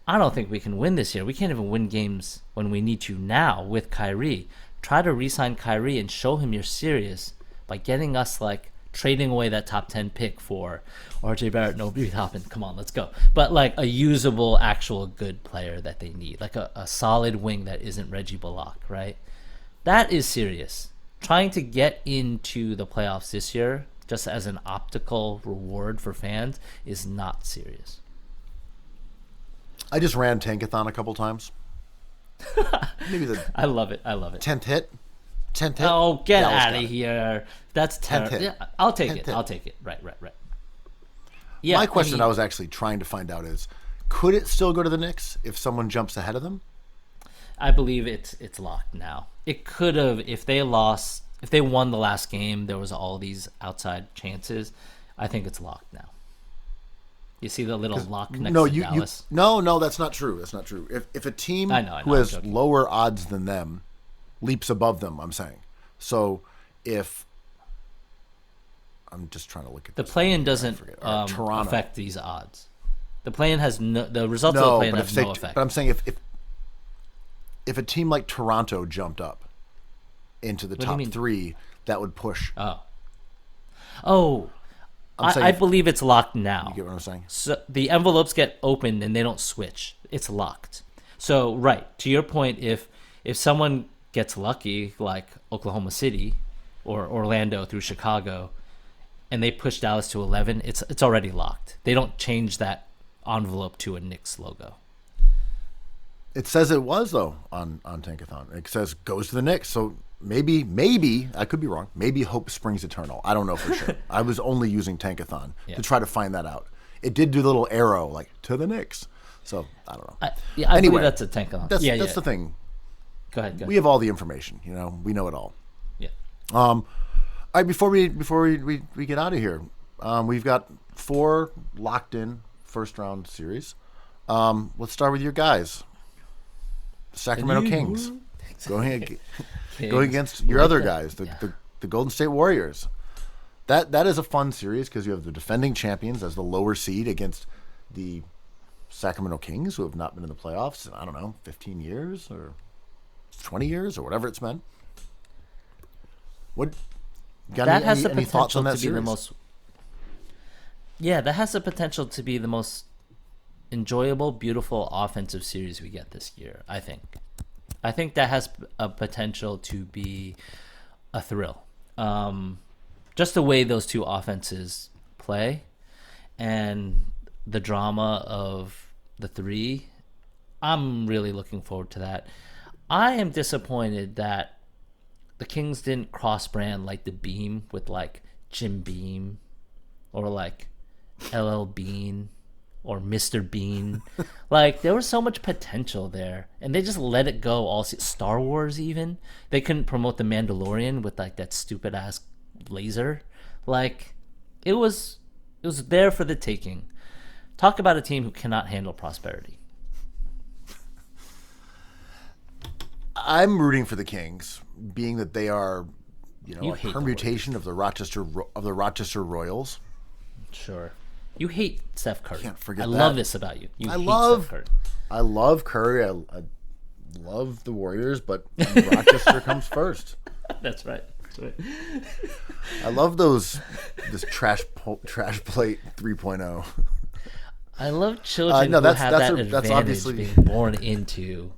I don't think we can win this year. We can't even win games when we need to now with Kyrie. Try to re-sign Kyrie and show him you're serious by getting us like trading away that top 10 pick for RJ Barrett, no Obi Toppin. Come on, let's go. But like a usable, actual good player that they need, like a solid wing that isn't Reggie Bullock, right? That is serious. Trying to get into the playoffs this year, just as an optical reward for fans, is not serious. I just ran Tankathon a couple times, maybe the I love it. I love it. 10th hit. 10th hit. Oh, get Dallas out got of it. here. That's 10th terrible. hit. Yeah, I'll take 10th it. hit. I'll take it. Right. Yeah. My question I mean, was actually trying to find out is, could it still go to the Knicks if someone jumps ahead of them? I believe it's locked now. It could have if they lost. If they won the last game, there was all these outside chances. I think it's locked now. You see the little lock next to Dallas? No, that's not true. That's not true. If a team I know, who I'm has joking. lower odds than them leaps above them, I'm saying. So if I'm just trying to look at The this. play-in doesn't Toronto. affect these odds. The play-in has the results of the play-in have no effect. But I'm saying if a team like Toronto jumped up into the do you top mean? 3, that would push. Oh, saying I if- believe it's locked now. You get what I'm saying? So the envelopes get opened and they don't switch. It's locked. So right to your point, if someone gets lucky like Oklahoma City or Orlando through Chicago, and they push Dallas to 11, it's already locked. They don't change that envelope to a Knicks logo. It says it was though on Tankathon. It says goes to the Knicks. So maybe I could be wrong. Maybe hope springs eternal. I don't know for sure. I was only using Tankathon to try to find that out. It did do the little arrow like to the Knicks. So I don't know. I Anyway, believe that's a Tankathon. That's the thing. Go ahead. We have all the information. We know it all. Yeah. All right, before we get out of here, we've got 4 locked in first round series. Let's start with your guys. Sacramento Kings going against your other guys, the Golden State Warriors. That is a fun series because you have the defending champions as the lower seed against the Sacramento Kings, who have not been in the playoffs in, I don't know, 15 years or 20 years or whatever it's been. What got That has the any thoughts on potential that to be the series? most. Yeah, that has the potential to be the most enjoyable, beautiful offensive series we get this year. I think that has a potential to be a thrill. Just the way those two offenses play, and the drama of the 3. I'm really looking forward to that. I am disappointed that the Kings didn't cross-brand like the Beam with like Jim Beam or like LL Bean or Mr. Bean. Like there was so much potential there, and they just let it go. All Star Wars, even they couldn't promote the Mandalorian with like that stupid ass laser. Like it was there for the taking. Talk about a team who cannot handle prosperity. I'm rooting for the Kings, being that they are, You a hate the permutation of the Rochester Royals. Sure. You hate Steph Curry. Can't forget I that. love this about you. You I hate love Steph Curry. I love Curry. I love the Warriors, but Rochester comes first. That's right. I love this trash plate 3.0. I love children no, who that's- have that's that a- that's advantage obviously- being born into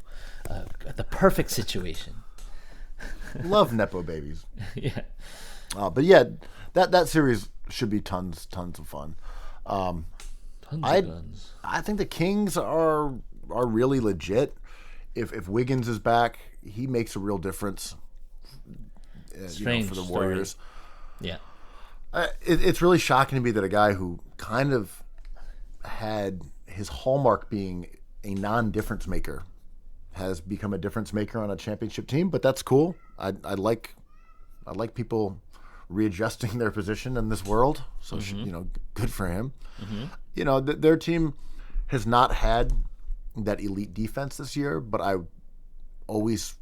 the perfect situation. Love nepo babies. Yeah. But yeah, that series should be tons of fun. Tons of guns. I think the Kings are really legit. If Wiggins is back, he makes a real difference. Strange for the story. Warriors. Yeah. It's really shocking to me that a guy who kind of had his hallmark being a non-difference maker has become a difference maker on a championship team. But that's cool. I like people readjusting their position in this world. So good for him. Their team has not had that elite defense this year, but I always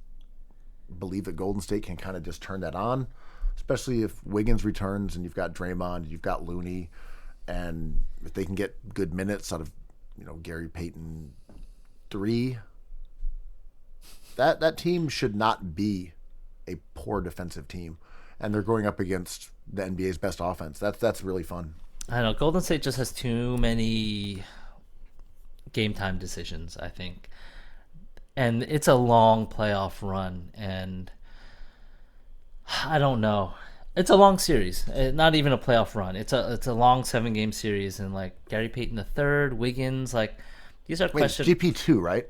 believe that Golden State can kind of just turn that on, especially if Wiggins returns and you've got Draymond, you've got Looney, and if they can get good minutes out of Gary Payton 3, that team should not be a poor defensive team, and they're going up against the NBA's best offense. That's really fun. I don't know. Golden State just has too many game time decisions, I think. And it's a long playoff run, and I don't know. It's a long series, not even a playoff run. It's a long 7-game series, and like Gary Payton III, Wiggins, like these are Wait, questions. GP2, right?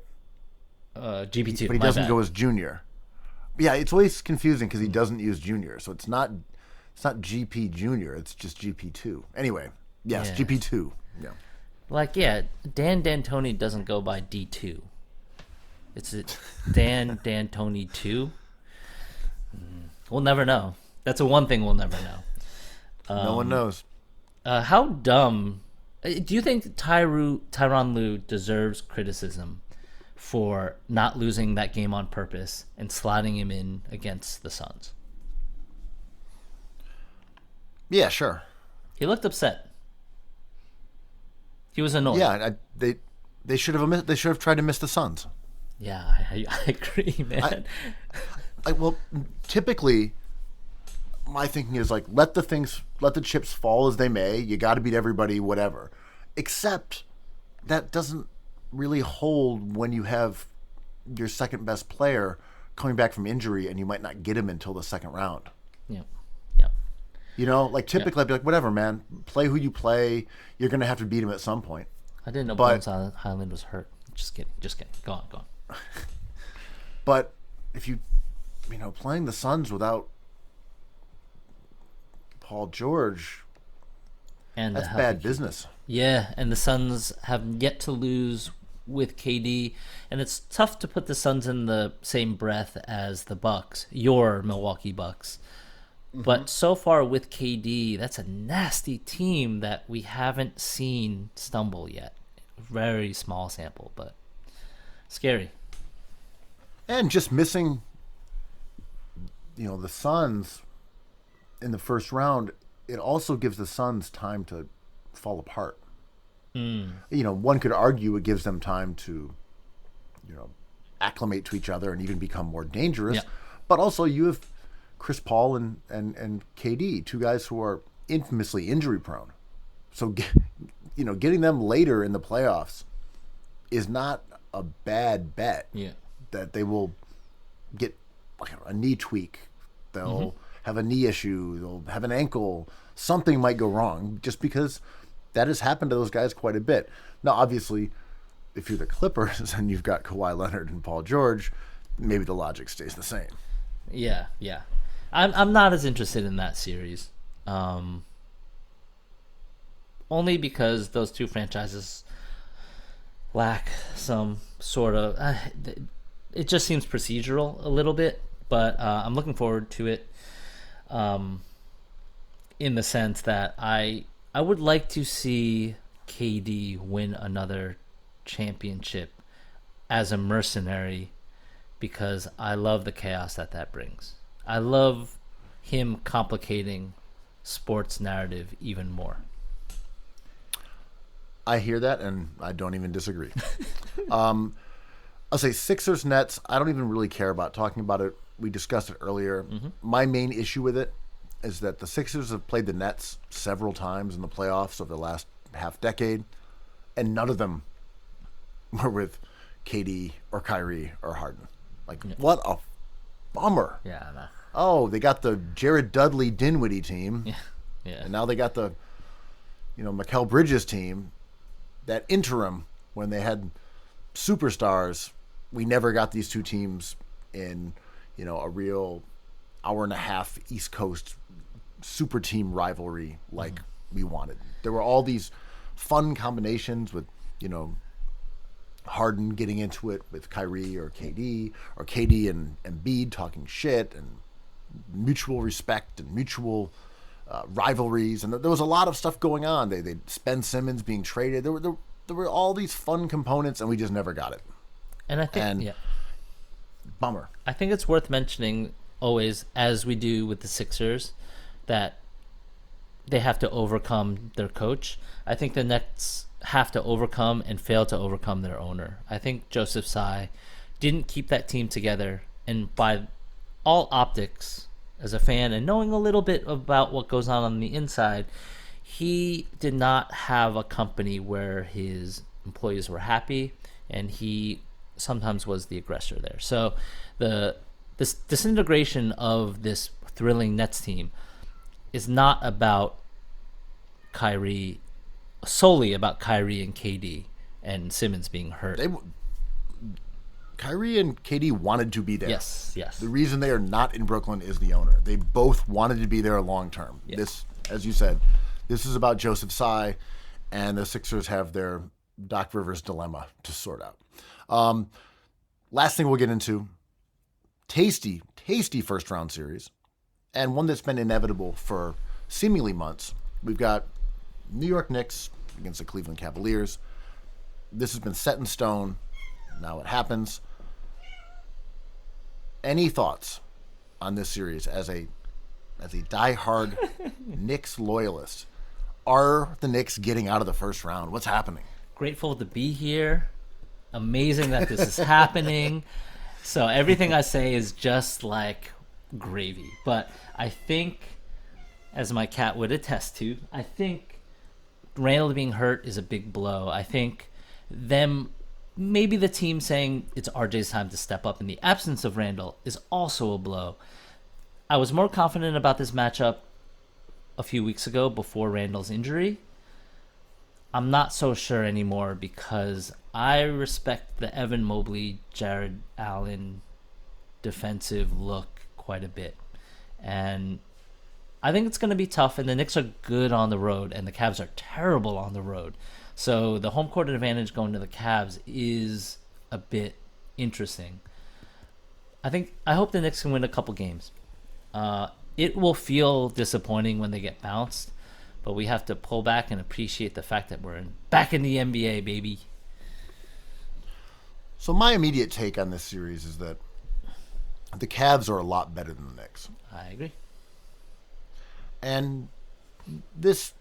GP2. but he my doesn't bad. go as junior. Yeah, it's always confusing because he doesn't use junior, so it's not GP junior. It's just GP2. Anyway, yes, Yeah. GP2. Yeah. Like, yeah, Dan D'Antoni doesn't go by D2. It's Dan D'Antoni 2. We'll never know. That's the one thing we'll never know. No one knows. How dumb. Do you think Tyronn Lue deserves criticism for not losing that game on purpose and sliding him in against the Suns? Yeah, sure. He looked upset. He was annoyed. Yeah, they should have tried to miss the Suns. Yeah, I agree, man. Well, typically, my thinking is like let the chips fall as they may. You got to beat everybody, whatever. Except that doesn't really hold when you have your second best player coming back from injury and you might not get him until the second round. Yeah. Like typically I'd be like, whatever, man. Play who you play. You're gonna have to beat him at some point. I didn't know But- Bones Highland was hurt. Just kidding. Go on. But if playing the Suns without Paul George, And that's healthy bad KD. business. Yeah, and the Suns have yet to lose with KD, and it's tough to put the Suns in the same breath as the Bucks, your Milwaukee Bucks. But so far with KD, that's a nasty team that we haven't seen stumble yet. Very small sample, but scary. And just missing, the Suns in the first round, it also gives the Suns time to fall apart. One could argue it gives them time to, acclimate to each other and even become more dangerous. Yeah. But also you have Chris Paul and KD, two guys who are infamously injury prone. So, getting them later in the playoffs is not a bad bet. Yeah. That they will get a knee tweak. They'll have a knee issue. They'll have an ankle. Something might go wrong just because that has happened to those guys quite a bit. Now, obviously, if you're the Clippers and you've got Kawhi Leonard and Paul George, maybe the logic stays the same. Yeah. I'm not as interested in that series. Only because those two franchises lack some sort of... it just seems procedural a little bit, but I'm looking forward to it in the sense that I would like to see KD win another championship as a mercenary because I love the chaos that brings. I love him complicating sports narrative even more. I hear that, and I don't even disagree. I'll say Sixers Nets, I don't even really care about talking about it. We discussed it earlier. My main issue with it is that the Sixers have played the Nets several times in the playoffs over the last half decade, and none of them were with KD or Kyrie or Harden. What a bummer. Yeah, nah. Oh, they got the Jared Dudley Dinwiddie team, Yeah. and now they got the Mikal Bridges team. That interim when they had superstars, we never got these two teams in a real hour and a half East Coast super team rivalry like we wanted. There were all these fun combinations with Harden getting into it with Kyrie or KD and Embiid talking shit and mutual respect and mutual rivalries, and there was a lot of stuff going on. They Ben Simmons being traded. There were all these fun components, and we just never got it. And I think Bummer. I think it's worth mentioning always, as we do with the Sixers, that they have to overcome their coach. I think the Nets have to overcome and fail to overcome their owner. I think Joseph Tsai didn't keep that team together, and by all optics, as a fan and knowing a little bit about what goes on the inside, he did not have a company where his employees were happy, and he sometimes was the aggressor there. So this disintegration of this thrilling Nets team is not about solely about Kyrie and KD and Simmons being hurt. Kyrie and KD wanted to be there. Yes. The reason they are not in Brooklyn is the owner. They both wanted to be there long term. Yeah. This, as you said, this is about Joseph Tsai, and the Sixers have their Doc Rivers dilemma to sort out. Last thing we'll get into, tasty first round series, and one that's been inevitable for seemingly months. We've got New York Knicks against the Cleveland Cavaliers. This has been set in stone. Now it happens. Any thoughts on this series as a diehard Knicks loyalist? Are the Knicks getting out of the first round? What's happening? Grateful to be here. Amazing that this is happening. So everything I say is just like gravy. But I think, as my cat would attest to, I think Randall being hurt is a big blow. I think maybe the team saying it's RJ's time to step up in the absence of Randall is also a blow. I was more confident about this matchup a few weeks ago before Randall's injury. I'm not so sure anymore because I respect the Evan Mobley, Jared Allen defensive look quite a bit. And I think it's going to be tough, and the Knicks are good on the road, and the Cavs are terrible on the road. So the home court advantage going to the Cavs is a bit interesting. I hope the Knicks can win a couple games. It will feel disappointing when they get bounced, but we have to pull back and appreciate the fact that we're back in the NBA, baby. So my immediate take on this series is that the Cavs are a lot better than the Knicks. I agree. And this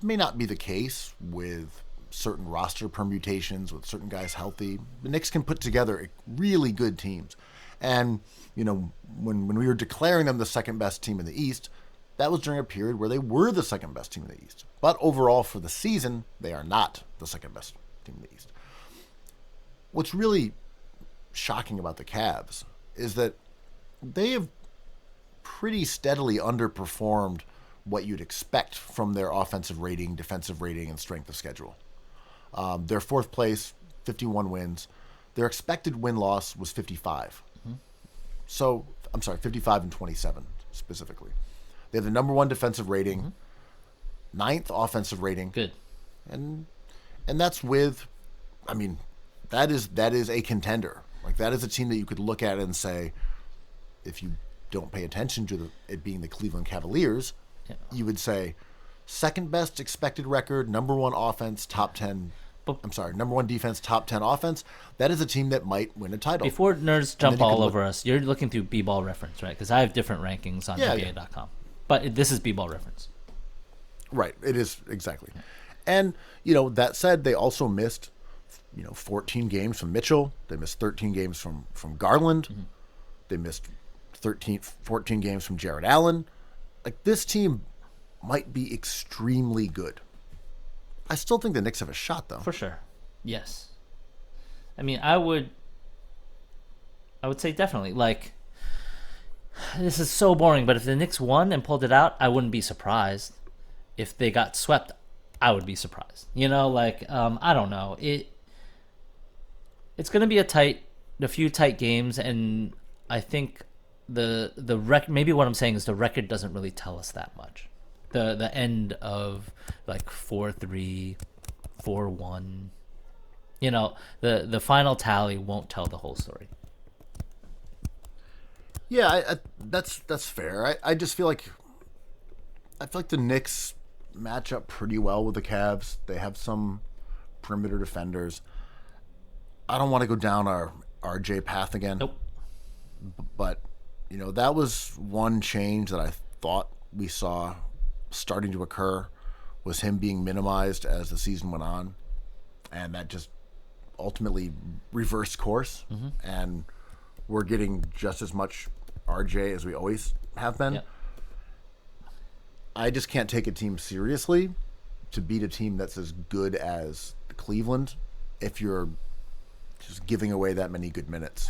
may not be the case with certain roster permutations, with certain guys healthy. The Knicks can put together really good teams. And, when we were declaring them the second best team in the East, that was during a period where they were the second best team in the East. But overall for the season, they are not the second best team in the East. What's really shocking about the Cavs is that they have pretty steadily underperformed what you'd expect from their offensive rating, defensive rating, and strength of schedule. Their fourth place, 51 wins. Their expected win-loss was 55. Mm-hmm. So, 55 and 27 specifically. They have the number one defensive rating, mm-hmm. ninth offensive rating. Good. And that's with, that is a contender. Like, that is a team that you could look at and say, if you don't pay attention to it being the Cleveland Cavaliers, you would say second best expected record, number one offense, number one defense, top 10 offense. That is a team that might win a title. Before nerds jump all over us, you're looking through B-Ball reference, right? Because I have different rankings on NBA.com. But this is B-Ball reference. Right. It is, exactly. And, that said, they also missed, 14 games from Mitchell. They missed 13 games from Garland. Mm-hmm. They missed 14 games from Jared Allen. Like, this team might be extremely good. I still think the Knicks have a shot, though. For sure. Yes. I would say definitely. Like, this is so boring, but if the Knicks won and pulled it out, I wouldn't be surprised. If they got swept, I would be surprised. I don't know. It's going to be a few tight games, and I think the record, maybe what I'm saying is the record doesn't really tell us that much. The end of like 4-3, 4-1, the final tally won't tell the whole story. Yeah, that's fair. I just feel like the Knicks match up pretty well with the Cavs. They have some perimeter defenders. I don't want to go down our RJ path again. Nope. But that was one change that I thought we saw starting to occur, was him being minimized as the season went on, and that just ultimately reversed course. Mm-hmm. And we're getting just as much RJ as we always have been. Yep. I just can't take a team seriously to beat a team that's as good as Cleveland if you're just giving away that many good minutes.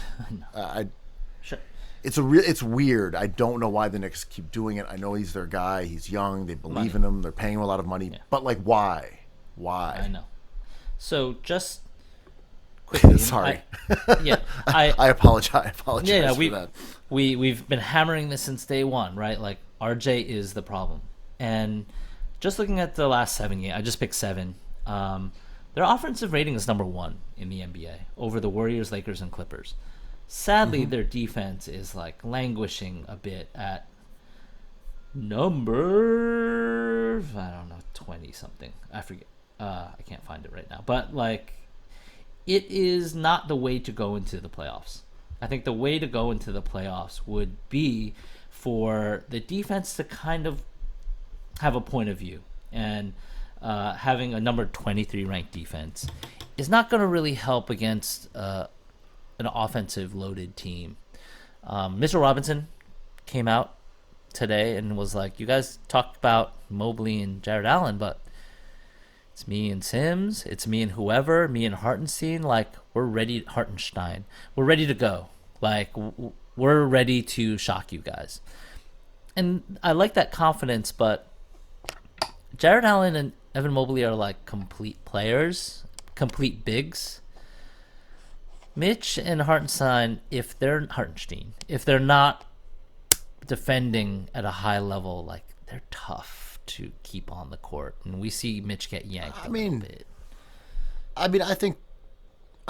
Sure. It's weird. I don't know why the Knicks keep doing it. I know he's their guy. He's young. They believe in him. They're paying him a lot of money. Yeah. But, why? Why? I know. So just quickly. Sorry. I I apologize. For that. We've been hammering this since day one, right? Like RJ is the problem, and just looking at the last 7 games, I just picked 7. Their offensive rating is number 1 in the NBA over the Warriors, Lakers, and Clippers. Sadly, their defense is like languishing a bit at number 20 something. I forget. I can't find it right now, but like it is not the way to go into the playoffs. I think the way to go into the playoffs would be for the defense to kind of have a point of view, and having a number 23 ranked defense is not going to really help against an offensive loaded team. Mr. Robinson came out today and was like, you guys talked about Mobley and Jared Allen, but it's me and Sims, it's me and whoever, me and Hartenstein. Like, we're ready. Hartenstein, we're ready to go. Like, we're ready to shock you guys. And I like that confidence, but Jared Allen and Evan Mobley are like complete players, complete bigs. Mitch and Hartenstein, if they're not defending at a high level, like, they're tough to keep on the court, and we see Mitch get yanked a little bit. I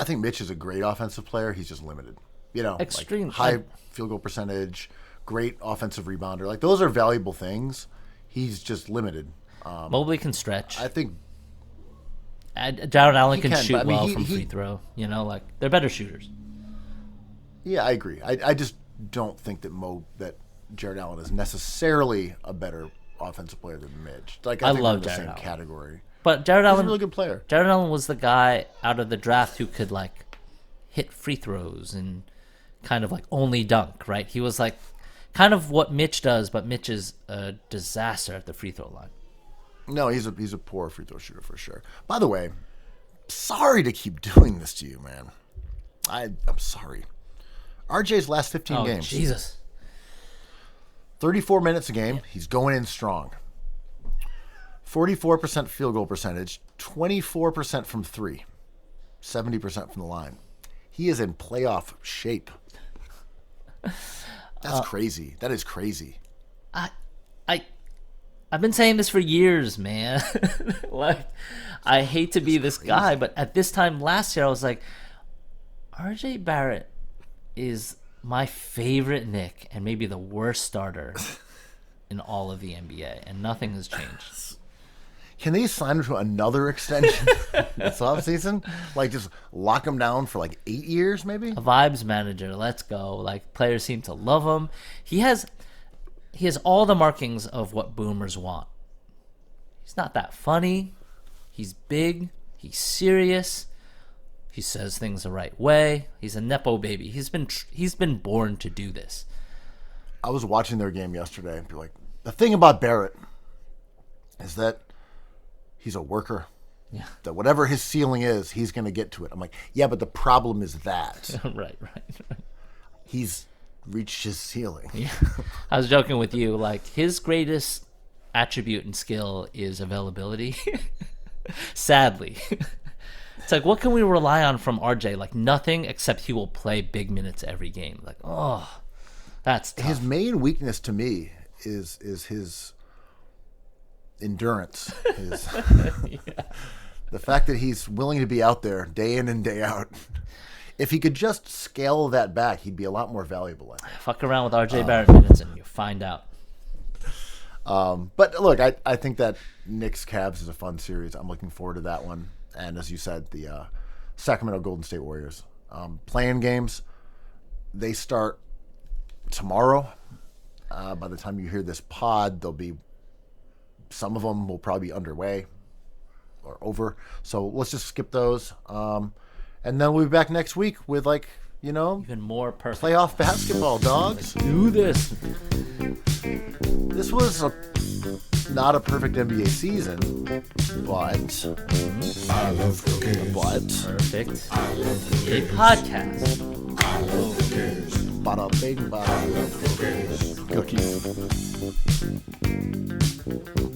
think Mitch is a great offensive player. He's just limited. Extreme like high field goal percentage, great offensive rebounder. Like, those are valuable things. He's just limited. Mobley can stretch. I think Jared Allen can shoot well from free throw. Like, they're better shooters. Yeah, I agree. I just don't think that Jared Allen is necessarily a better offensive player than Mitch. Like, I think love they're in the Jared same Allen. category. But Jared Allen, he's a really good player. Jared Allen was the guy out of the draft who could like hit free throws and kind of like only dunk, right? He was like kind of what Mitch does, but Mitch is a disaster at the free throw line. No, he's a poor free throw shooter for sure. By the way, sorry to keep doing this to you, man. I'm sorry. RJ's last 15 games. Jesus. 34 minutes a game. He's going in strong. 44% field goal percentage, 24% from 3, 70% from the line. He is in playoff shape. That's crazy. That is crazy. I've been saying this for years, man. Like, I hate to be this guy, but at this time last year, I was like, RJ Barrett is my favorite Knick and maybe the worst starter in all of the NBA, and nothing has changed. Can they sign him to another extension this offseason? Like, just lock him down for like 8 years, maybe? A vibes manager, let's go. Like, players seem to love him. He has all the markings of what boomers want. He's not that funny. He's big. He's serious. He says things the right way. He's a nepo baby. He's been born to do this. I was watching their game yesterday and be like, the thing about Barrett is that he's a worker. Yeah. That whatever his ceiling is, he's going to get to it. I'm like, yeah, but the problem is that right. he's reached his ceiling. Yeah. I was joking with you. Like, his greatest attribute and skill is availability. Sadly. It's like, what can we rely on from RJ? Like, nothing, except he will play big minutes every game. Like, oh, that's tough. His main weakness to me is his endurance. The fact that he's willing to be out there day in and day out. If he could just scale that back, he'd be a lot more valuable, I think. Fuck around with RJ Barrett minutes and you find out. But look, I think that Knicks Cavs is a fun series. I'm looking forward to that one. And as you said, the Sacramento Golden State Warriors. Playing games, they start tomorrow. By the time you hear this pod, some of them will probably be underway or over. So let's just skip those. And then we'll be back next week with Even more perfect. Playoff basketball, dogs. Let's do this. This was not a perfect NBA season, but I love cookies. Perfect. I love A cookies. podcast. I love cookies. bada bing, bada I love cookies. cookies.